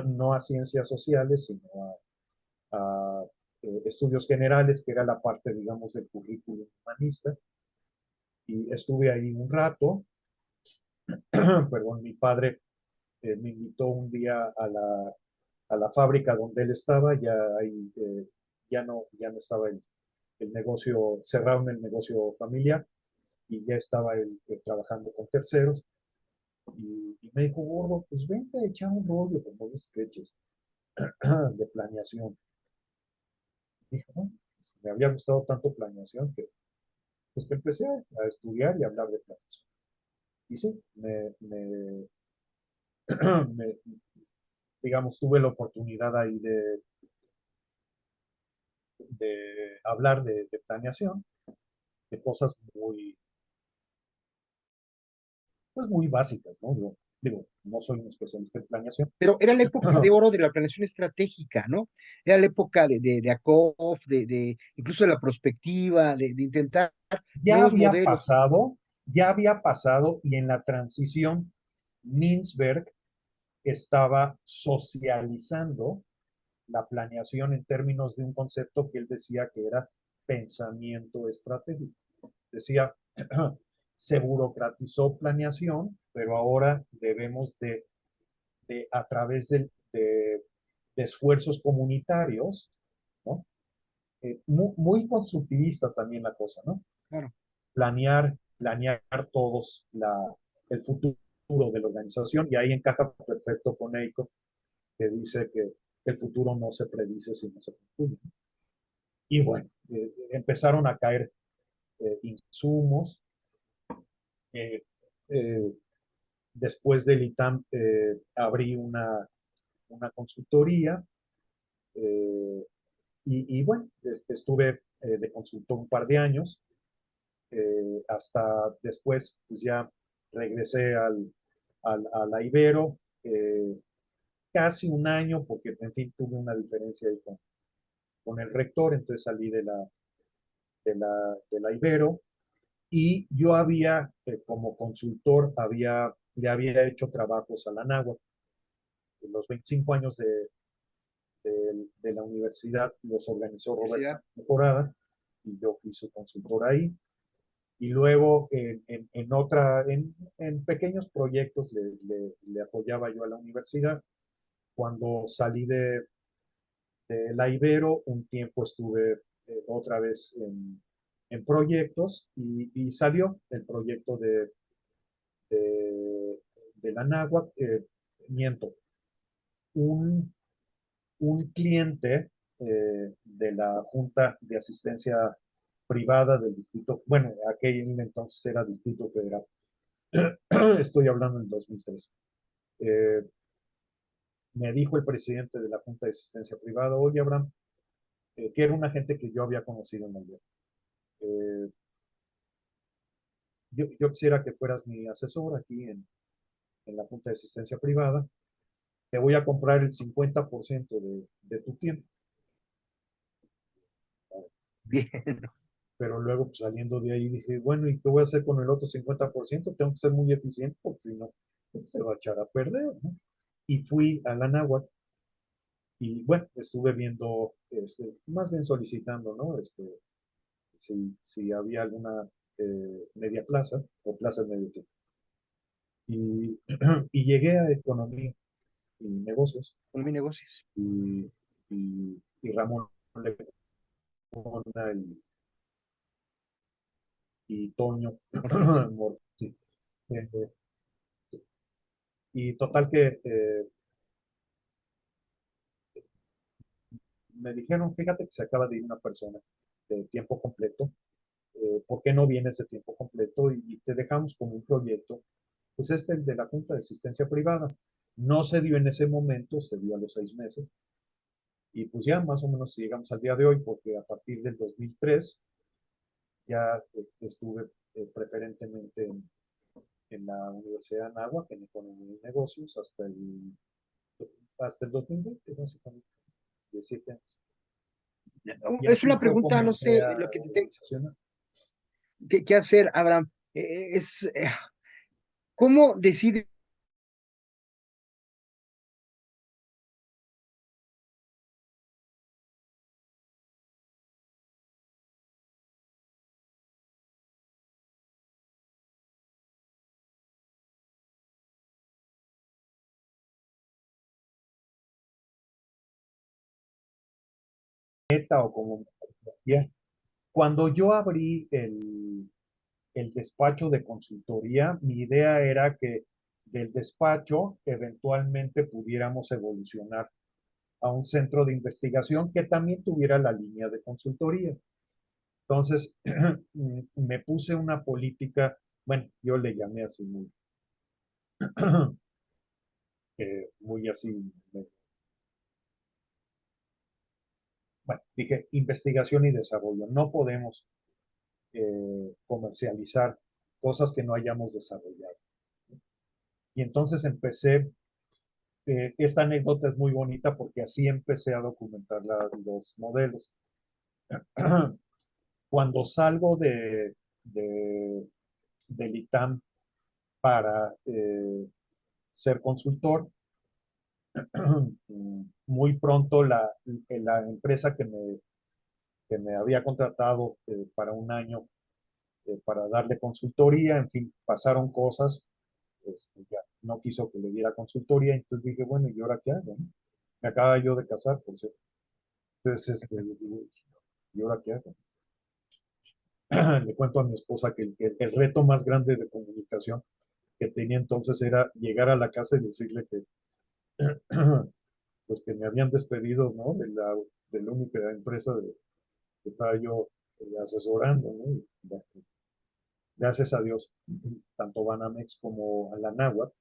no a ciencias sociales, sino a estudios generales, que era la parte, digamos, del currículum humanista. Y estuve ahí un rato. Perdón, mi padre me invitó un día a la fábrica donde él estaba, ya ahí ya no estaba el negocio, cerraron el negocio familiar, y ya estaba él trabajando con terceros, y me dijo, gordo, pues vente a echar un rollo como de sketches de planeación. Dije, no, pues, me había gustado tanto planeación que, pues, que empecé a estudiar y a hablar de planeación. Y sí, me, digamos, tuve la oportunidad ahí de hablar de planeación, de cosas muy, pues muy básicas, ¿no? Yo digo, no soy un especialista en planeación. Pero era la época de oro de la planeación estratégica, ¿no? Era la época de ACOF, incluso de la prospectiva, de intentar Ya nuevos había modelos. pasado, ya había pasado, y en la transición, Mintzberg estaba socializando la planeación en términos de un concepto que él decía que era pensamiento estratégico. Decía, se burocratizó planeación, pero ahora debemos a través de esfuerzos comunitarios, ¿no? Muy constructivista también la cosa, ¿no? Claro. Planear todos el futuro de la organización, y ahí encaja perfecto con EICO, que dice que el futuro no se predice, sino se construye. Y bueno, empezaron a caer insumos. Eh, eh, Después del ITAM abrí una consultoría, eh, y bueno, estuve de consultor un par de años, hasta después, pues ya regresé a la Ibero, casi un año, porque en fin tuve una diferencia ahí con el rector, entonces salí de la Ibero, y yo había, como consultor, le había hecho trabajos a la Náhuatl. En los 25 años de la universidad los organizó Roberto Universidad. Temporada, y yo fui su consultor ahí. Y luego en pequeños proyectos le apoyaba yo a la universidad. Cuando salí de la Ibero, un tiempo estuve otra vez en proyectos, y salió el proyecto de, de la Náhuatl. Miento, un, un cliente de la Junta de Asistencia Privada del Distrito, bueno, aquel entonces era Distrito Federal, estoy hablando en 2003. Eh, Me dijo el presidente de la Junta de Asistencia Privada, oye, Abraham, que era una gente que yo había conocido en Nueva York. Eh, yo quisiera que fueras mi asesor aquí en la Junta de Asistencia Privada. Te voy a comprar el 50% de tu tiempo. Bien. Pero luego, pues, saliendo de ahí, dije, bueno, ¿y qué voy a hacer con el otro 50%? Tengo que ser muy eficiente, porque si no, pues, se va a echar a perder, ¿no? Y fui a la Náhuatl, y bueno, estuve viendo, más bien solicitando, ¿no? Si había alguna media plaza o plaza de medio tiempo. Y, y llegué a economía y negocios, Con mi negocios. y Ramón Lecona y Toño Morfín, sí. Sí. Eh, y total que me dijeron, fíjate que se acaba de ir una persona de tiempo completo, ¿por qué no vienes de tiempo completo y te dejamos con un proyecto? Pues el de la Junta de Asistencia Privada. No se dio en ese momento, se dio a los 6 meses. Y pues ya más o menos llegamos al día de hoy, porque a partir del 2003 ya estuve preferentemente en la Universidad de Anáhuac, en Economía y Negocios, hasta el 2020, básicamente, 17 años. Y Es así una fue pregunta, como no entré sé, a lo que te tengo organizacional. que hacer, Abraham. ¿Cómo decide O como metodología. Cuando yo abrí el despacho de consultoría, mi idea era que del despacho eventualmente pudiéramos evolucionar a un centro de investigación que también tuviera la línea de consultoría. Entonces, me puse una política, bueno, yo le llamé así muy, muy así, bueno, dije investigación y desarrollo. No podemos comercializar cosas que no hayamos desarrollado. Y entonces empecé, esta anécdota es muy bonita porque así empecé a documentar los modelos. Cuando salgo del ITAM para ser consultor, muy pronto la empresa que me había contratado para un año para darle consultoría, en fin, pasaron cosas, ya no quiso que le diera consultoría, entonces dije, bueno, ¿y ahora qué hago? ¿No? Me acaba yo de casar, por cierto. Entonces, digo, ¿y ahora qué hago? Le cuento a mi esposa que el reto más grande de comunicación que tenía entonces era llegar a la casa y decirle que, pues que me habían despedido, ¿no? De la única empresa que estaba yo asesorando, ¿no? Y, bueno, gracias a Dios, tanto Banamex como a la Náhuatl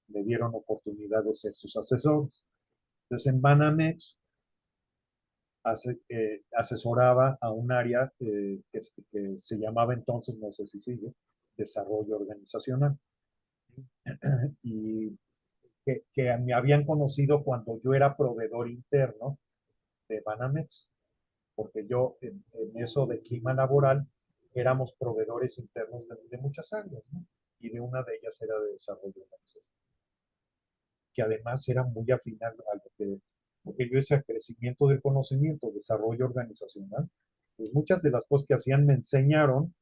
me dieron oportunidad de ser sus asesores. Entonces, en Banamex asesoraba a un área que se llamaba entonces, no sé si sigue, desarrollo organizacional. Y que me habían conocido cuando yo era proveedor interno de Banamex, porque yo en eso de clima laboral éramos proveedores internos de muchas áreas, ¿no? Y de una de ellas era de desarrollo organizacional, que además era muy afinal a lo que, porque yo ese crecimiento del conocimiento, desarrollo organizacional, pues muchas de las cosas que hacían me enseñaron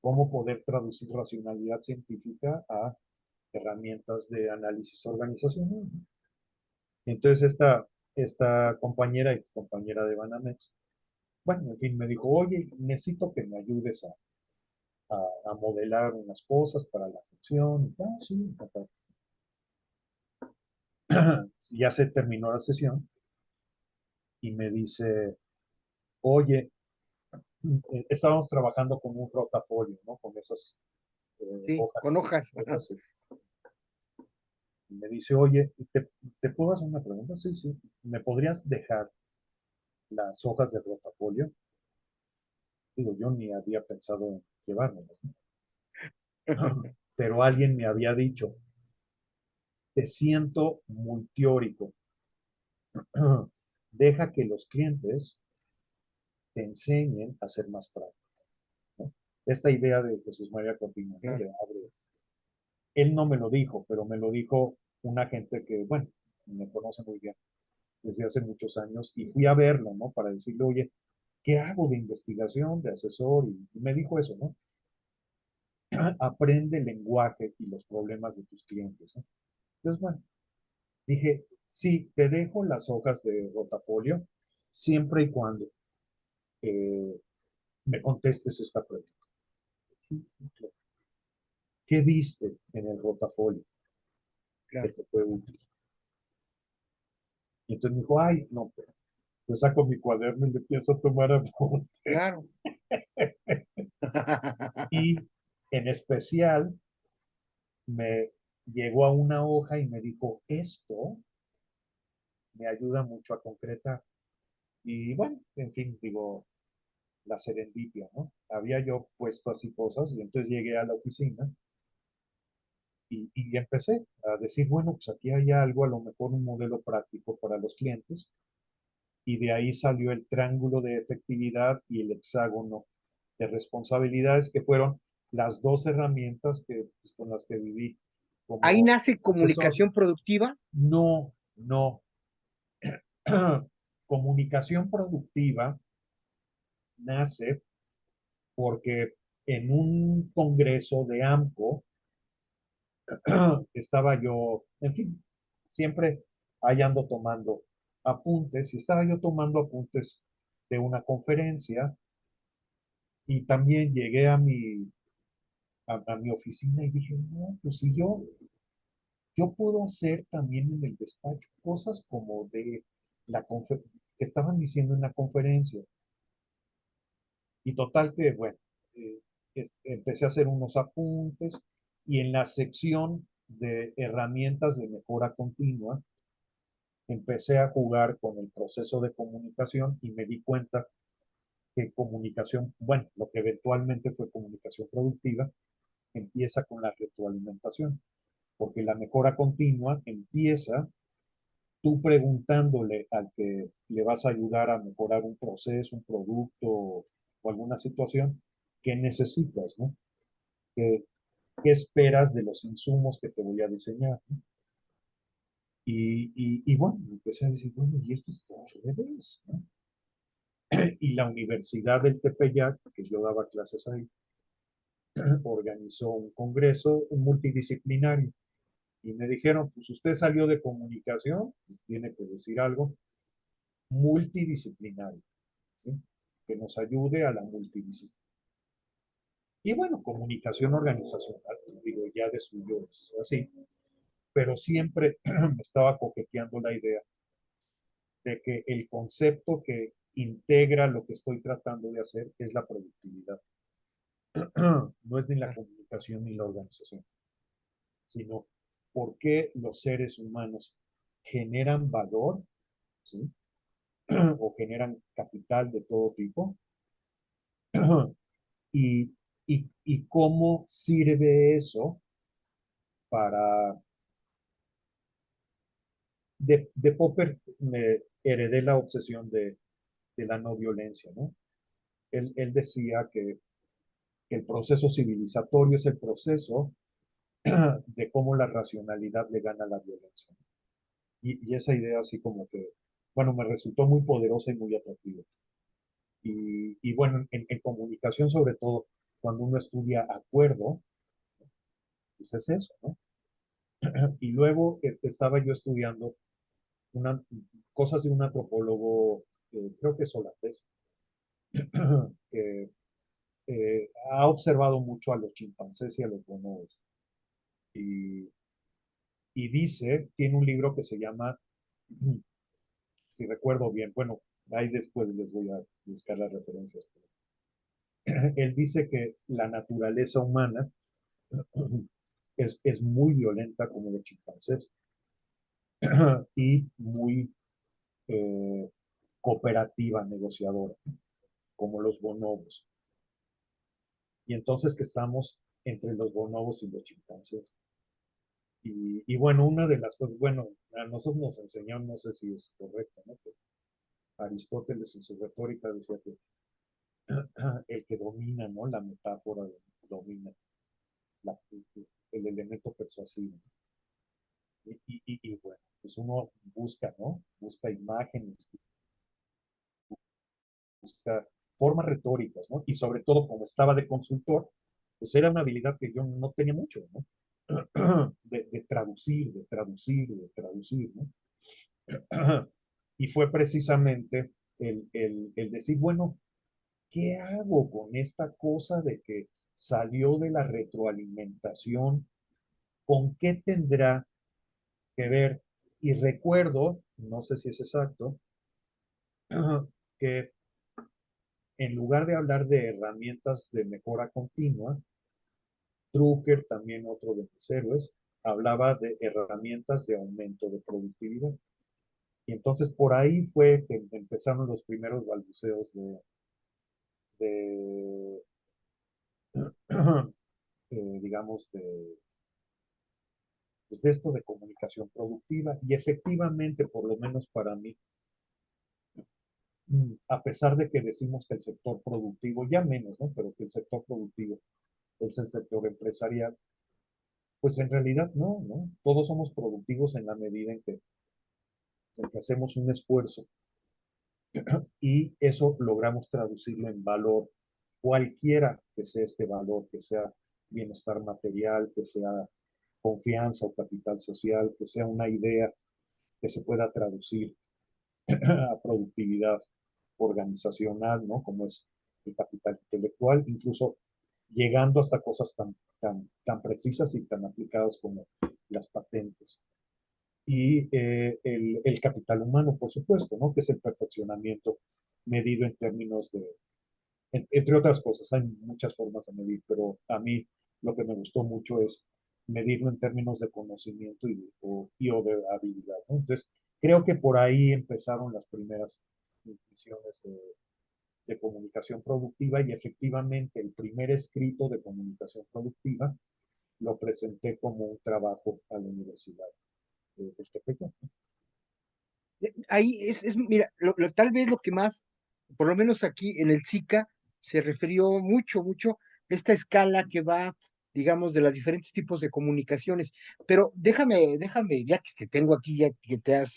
cómo poder traducir racionalidad científica a herramientas de análisis organizacional. Entonces esta compañera y compañera de Banamex, bueno, en fin, me dijo, oye, necesito que me ayudes a modelar unas cosas para la función. Ah, sí, ya se terminó la sesión y me dice, oye, estábamos trabajando con un rotafolio, ¿no? Con esas sí, hojas con así. hojas? Hojas, sí. Y me dice, oye, ¿te puedo hacer una pregunta? Sí, sí. ¿Me podrías dejar las hojas de rotafolio? Digo, yo ni había pensado en llevármelas, ¿no? Pero alguien me había dicho, te siento muy teórico. Deja que los clientes te enseñen a ser más prácticos, ¿no? Esta idea de Jesús María Cortina, ¿no? Claro. De abre. Él no me lo dijo, pero me lo dijo una gente que, bueno, me conoce muy bien desde hace muchos años y fui a verlo, ¿no? Para decirle, oye, ¿qué hago de investigación, de asesor? Y me dijo eso, ¿no? Aprende el lenguaje y los problemas de tus clientes, ¿no? Entonces, bueno, dije, sí, te dejo las hojas de rotafolio siempre y cuando eh, me contestes esta pregunta. ¿Qué viste en el rotafolio que Claro. te fue útil? Y entonces me dijo, ay, no, pero Yo saco mi cuaderno y le empiezo a tomar apuntes. claro. Y en especial me llegó a una hoja y me dijo, esto me ayuda mucho a concretar. Y bueno, en fin, digo, la serendipia, ¿no? Había yo puesto así cosas y entonces llegué a la oficina y empecé a decir, bueno, pues aquí hay algo, a lo mejor un modelo práctico para los clientes. Y de ahí salió el triángulo de efectividad y el hexágono de responsabilidades, que fueron las dos herramientas que, pues, con las que viví Ahí como nace asesor. comunicación productiva. No, no. Comunicación productiva nace porque en un congreso de AMCO estaba yo, en fin, siempre ahí ando tomando apuntes y estaba yo tomando apuntes de una conferencia y también llegué a mi oficina y dije, no, pues si yo puedo hacer también en el despacho cosas como de que estaban diciendo en la conferencia. Y total que, bueno, eh, empecé a hacer unos apuntes y en la sección de herramientas de mejora continua empecé a jugar con el proceso de comunicación y me di cuenta que comunicación, bueno, lo que eventualmente fue comunicación productiva, empieza con la retroalimentación, porque la mejora continua empieza tú preguntándole al que le vas a ayudar a mejorar un proceso, un producto o alguna situación, ¿qué necesitas, no? ¿Qué, qué esperas de los insumos que te voy a diseñar, ¿no? Y bueno, empecé a decir, bueno, y esto está al revés, ¿no? Y la Universidad del Tepeyac, que yo daba clases ahí, organizó un congreso multidisciplinario. Y me dijeron, pues usted salió de comunicación, pues tiene que decir algo multidisciplinario, ¿sí? Que nos ayude a la multidisciplina. Y bueno, comunicación organizacional, pues digo, ya de suyo es así, pero siempre me estaba coqueteando la idea de que el concepto que integra lo que estoy tratando de hacer es la productividad. No es ni la comunicación ni la organización, sino por qué los seres humanos generan valor, ¿sí? O generan capital de todo tipo, y, y cómo sirve eso para... De Popper me heredé la obsesión de la no violencia, ¿no? Él decía que el proceso civilizatorio es el proceso de cómo la racionalidad le gana a la violencia. Y esa idea así como que, bueno, me resultó muy poderosa y muy atractiva. Y bueno, en comunicación sobre todo, cuando uno estudia acuerdo, pues es eso, ¿no? Y luego estaba yo estudiando una, cosas de un antropólogo, creo que es holandés, que ha observado mucho a los chimpancés y a los bonobos. Y, y dice, tiene un libro que se llama, si recuerdo bien, bueno, ahí después les voy a buscar las referencias. Él dice que la naturaleza humana es muy violenta como los chimpancés y muy eh, cooperativa, negociadora, como los bonobos. Y entonces que estamos entre los bonobos y los chimpancés. Y bueno, una de las cosas, bueno, a nosotros nos enseñó, no sé si es correcto, ¿no? Que Aristóteles en su retórica decía que el que domina, ¿no? La metáfora domina la, el elemento persuasivo. Y bueno, pues uno busca, ¿no? Busca imágenes, busca formas retóricas, ¿no? Y sobre todo, como estaba de consultor, pues era una habilidad que yo no tenía mucho, ¿no? De traducir, de traducir, de traducir, ¿no? Y fue precisamente el decir, bueno, ¿qué hago con esta cosa de que salió de la retroalimentación? ¿Con qué tendrá que ver? Y recuerdo, no sé si es exacto, que en lugar de hablar de herramientas de mejora continua, Drucker, también otro de mis héroes, hablaba de herramientas de aumento de productividad. Y entonces por ahí fue que empezaron los primeros balbuceos de digamos, de esto de comunicación productiva. Y efectivamente, por lo menos para mí, a pesar de que decimos que el sector productivo, ya menos, ¿no? Pero que el sector productivo es el sector empresarial, pues en realidad no, ¿no? Todos somos productivos en la medida en que hacemos un esfuerzo y eso logramos traducirlo en valor, cualquiera que sea este valor, que sea bienestar material, que sea confianza o capital social, que sea una idea que se pueda traducir a productividad organizacional, ¿no? Como es el capital intelectual, incluso llegando hasta cosas tan precisas y tan aplicadas como las patentes. Y el capital humano, por supuesto, ¿no? Que es el perfeccionamiento medido en términos entre otras cosas, hay muchas formas de medir, pero a mí lo que me gustó mucho es medirlo en términos de conocimiento o de habilidad, ¿no? Entonces, creo que por ahí empezaron las primeras definiciones de comunicación productiva y efectivamente el primer escrito de comunicación productiva lo presenté como un trabajo a la Universidad de Tepeyac. Ahí mira, tal vez lo que más, por lo menos aquí en el SICA, se refirió mucho esta escala que va, digamos, de los diferentes tipos de comunicaciones. Pero déjame, ya que tengo aquí, ya que te has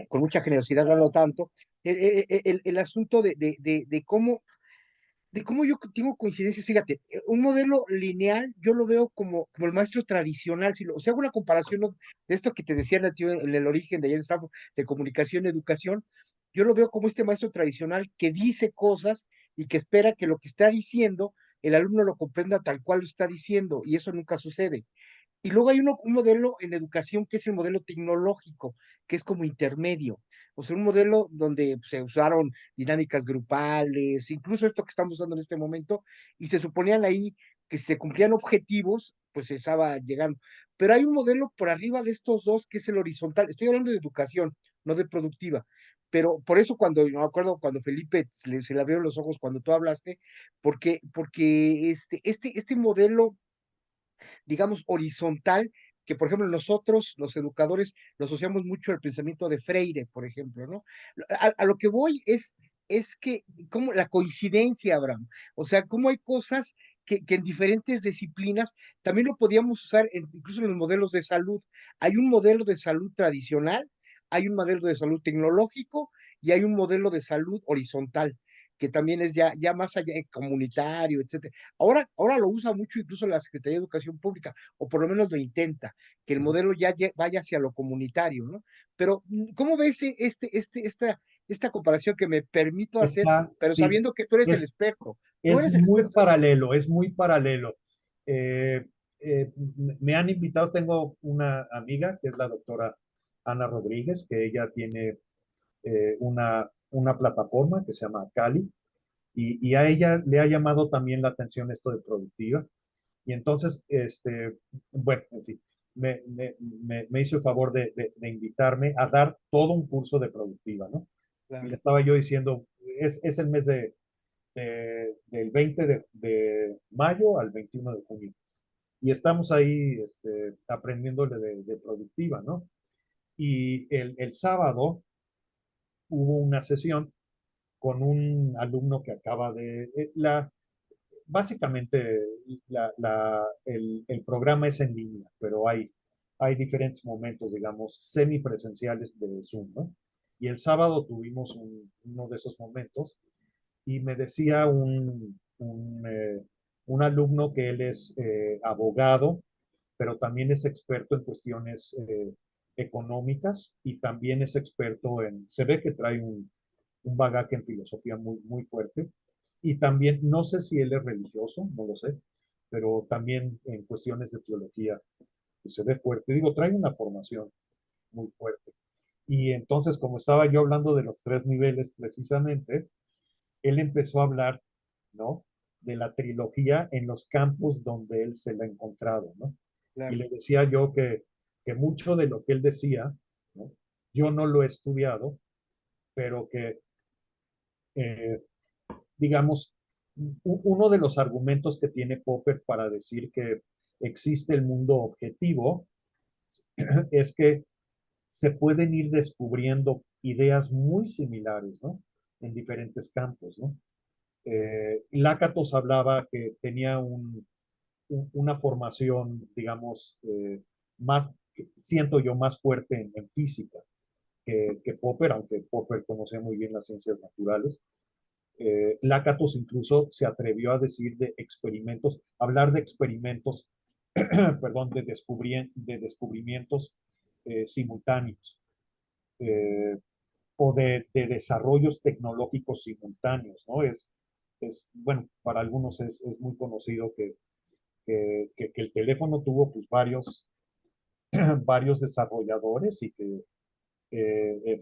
con mucha generosidad dado tanto, el asunto de cómo yo tengo coincidencias, fíjate, un modelo lineal yo lo veo como el maestro tradicional, o sea, hago una comparación, ¿no?, de esto que te decía en el origen de ayer Stanford, de comunicación y educación, yo lo veo como este maestro tradicional que dice cosas y que espera que lo que está diciendo el alumno lo comprenda tal cual lo está diciendo, y eso nunca sucede. Y luego hay un modelo en educación que es el modelo tecnológico, que es como intermedio. O sea, un modelo donde se usaron dinámicas grupales, incluso esto que estamos usando en este momento, y se suponían ahí que si se cumplían objetivos, pues se estaba llegando. Pero hay un modelo por arriba de estos dos que es el horizontal. Estoy hablando de educación, no de productiva. Pero por eso cuando, yo me acuerdo cuando Felipe se le abrieron los ojos cuando tú hablaste, porque este modelo, digamos, horizontal, que por ejemplo nosotros, los educadores, lo asociamos mucho al pensamiento de Freire, por ejemplo, ¿no? A lo que voy es que, como la coincidencia, Abraham, o sea, cómo hay cosas que en diferentes disciplinas también lo podíamos usar, incluso en los modelos de salud. Hay un modelo de salud tradicional, hay un modelo de salud tecnológico y hay un modelo de salud horizontal, que también es ya más allá, comunitario, etcétera. Ahora lo usa mucho incluso la Secretaría de Educación Pública, o por lo menos lo intenta, que el modelo ya vaya hacia lo comunitario, ¿no? Pero, ¿cómo ves esta comparación que me permito hacer, pero Sí, sabiendo que tú eres el es, experto? Tú es eres el muy experto en esto. paralelo, es muy paralelo. Eh, Me han invitado, tengo una amiga que es la doctora Ana Rodríguez, que ella tiene una plataforma que se llama Cali, y a ella le ha llamado también la atención esto de productiva. Y entonces, bueno, en fin, me hizo el favor de invitarme a dar todo un curso de productiva, ¿no? Y le Claro. estaba yo diciendo, es el mes del 20 de mayo al 21 de junio. Y estamos ahí aprendiéndole de productiva, ¿no? Y el sábado hubo una sesión con un alumno que acaba básicamente el programa es en línea, pero hay diferentes momentos, digamos, semipresenciales de Zoom, ¿no? Y el sábado tuvimos uno de esos momentos y me decía un alumno que él es abogado, pero también es experto en cuestiones económicas y también es experto se ve que trae un bagaje en filosofía muy fuerte. Y también, no sé si él es religioso, no lo sé, pero también en cuestiones de teología pues, se ve fuerte. Digo, trae una formación muy fuerte. Y entonces, como estaba yo hablando de los tres niveles precisamente, él empezó a hablar, ¿no? De la trilogía en los campos donde él se la ha encontrado, ¿no? Y Claro, le decía yo que mucho de lo que él decía, ¿no? Yo no lo he estudiado, pero que, eh, digamos, uno de los argumentos que tiene Popper para decir que existe el mundo objetivo es que se pueden ir descubriendo ideas muy similares, ¿no? En diferentes campos, ¿no? Lácatos hablaba que tenía una formación, digamos, más, siento yo, más fuerte en física que Popper, aunque Popper conocía muy bien las ciencias naturales. Lácatos incluso se atrevió a decir de experimentos, hablar de experimentos, perdón, de descubrimientos simultáneos. Eh, o de desarrollos tecnológicos simultáneos, ¿no? Bueno, para algunos es muy conocido que el teléfono tuvo pues varios desarrolladores y que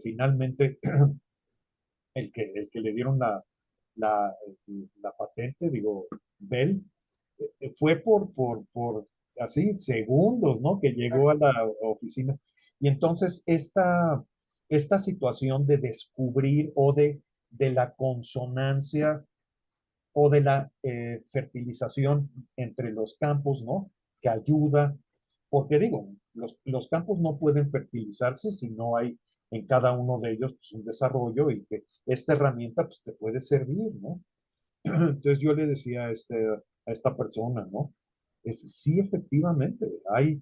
finalmente el que le dieron la, la patente, digo, Bell, fue por así segundos, ¿no? Que llegó a exacto. la oficina. Y entonces esta situación de descubrir o de la consonancia o de la fertilización entre los campos, ¿no? Que ayuda, porque digo, los campos no pueden fertilizarse si no hay en cada uno de ellos pues, un desarrollo y que esta herramienta pues, te puede servir, ¿no? Entonces yo le decía a esta persona, ¿no? Sí, efectivamente, hay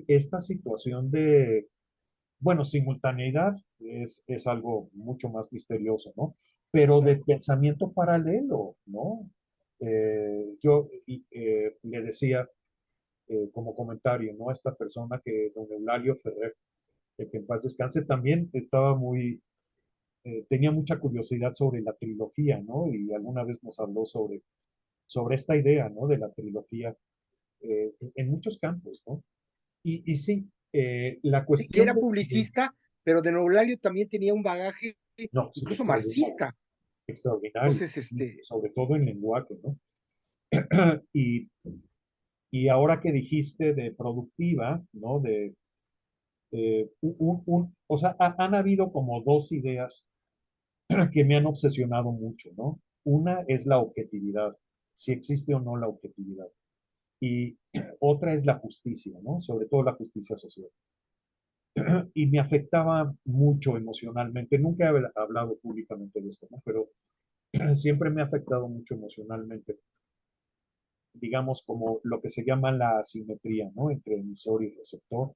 esta situación de, bueno, simultaneidad es algo mucho más misterioso, ¿no? Pero de Claro. pensamiento paralelo, ¿no? Le decía como comentario, ¿no? A esta persona que don Eulalio Ferrer, que en paz descanse, también tenía mucha curiosidad sobre la trilogía, ¿no? Y alguna vez nos habló sobre esta idea, ¿no? De la trilogía en muchos campos, ¿no? Y sí, la Sí, que cuestión era publicista, pero de Neulario también tenía un bagaje no, sí, incluso extraordinario, marxista. extraordinario, Entonces, sobre todo en lenguaje, ¿no? Y, y ahora que dijiste de productiva, ¿no? O sea, han habido como dos ideas que me han obsesionado mucho, ¿no? Una es la objetividad, si existe o no la objetividad. Y otra es la justicia, ¿no? Sobre todo la justicia social. Y me afectaba mucho emocionalmente. Nunca he hablado públicamente de esto, ¿no? Pero siempre me ha afectado mucho emocionalmente, digamos, como lo que se llama la asimetría, ¿no? Entre emisor y receptor.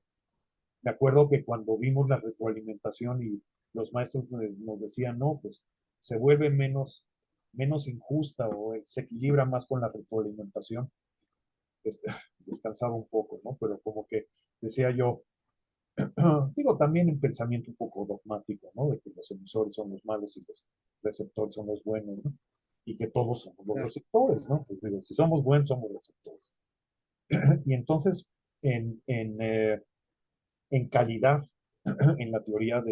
Me acuerdo que cuando vimos la retroalimentación y los maestros nos decían, no, pues se vuelve menos injusta o se equilibra más con la retroalimentación, este, descansaba un poco, ¿no? Pero como que decía yo, digo también en pensamiento un poco dogmático, ¿no? De que los emisores son los malos y los receptores son los buenos, ¿no? Y que todos somos los claro, receptores, ¿no? Pues digo, si somos buenos, somos receptores. Y entonces, en calidad, en la teoría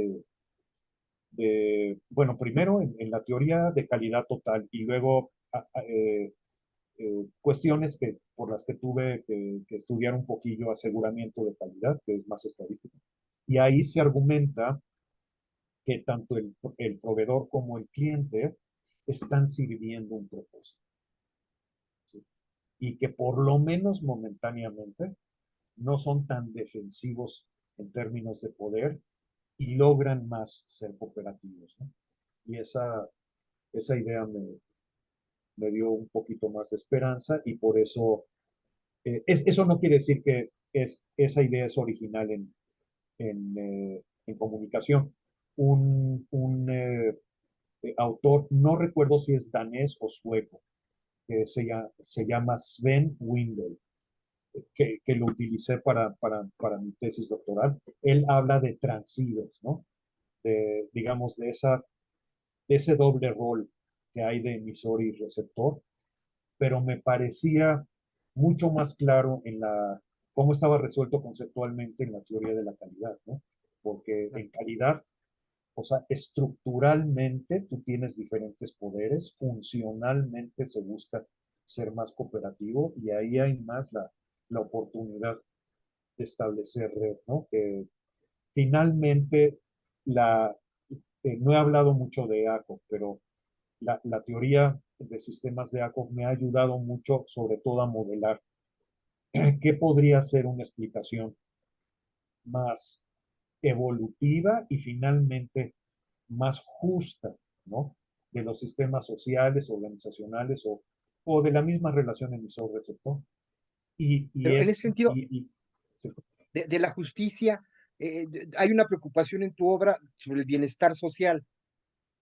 bueno, primero en la teoría de calidad total y luego cuestiones por las que tuve que estudiar un poquillo aseguramiento de calidad, que es más estadístico. Y ahí se argumenta que tanto el proveedor como el cliente están sirviendo un propósito, ¿sí? Y que por lo menos momentáneamente no son tan defensivos en términos de poder y logran más ser cooperativos, ¿no? Y esa idea me dio un poquito más de esperanza y por eso, eso no quiere decir que esa idea es original en comunicación. Un autor, no recuerdo si es danés o sueco, que se llama Sven Windel, que lo utilicé para mi tesis doctoral. Él habla de transibes, ¿no? Digamos, de ese doble rol que hay de emisor y receptor, pero me parecía mucho más claro cómo estaba resuelto conceptualmente en la teoría de la calidad, ¿no? porque claro. en calidad, o sea, estructuralmente tú tienes diferentes poderes, funcionalmente se busca ser más cooperativo y ahí hay más la oportunidad de establecer red, ¿no? Que finalmente, la, no he hablado mucho de ACO, pero la teoría de sistemas de ACO me ha ayudado mucho, sobre todo a modelar qué podría ser una explicación más evolutiva y finalmente más justa, ¿no? De los sistemas sociales, organizacionales o de la misma relación emisor-receptor. Y Pero en es, ese sentido, sí, de la justicia, hay una preocupación en tu obra sobre el bienestar social.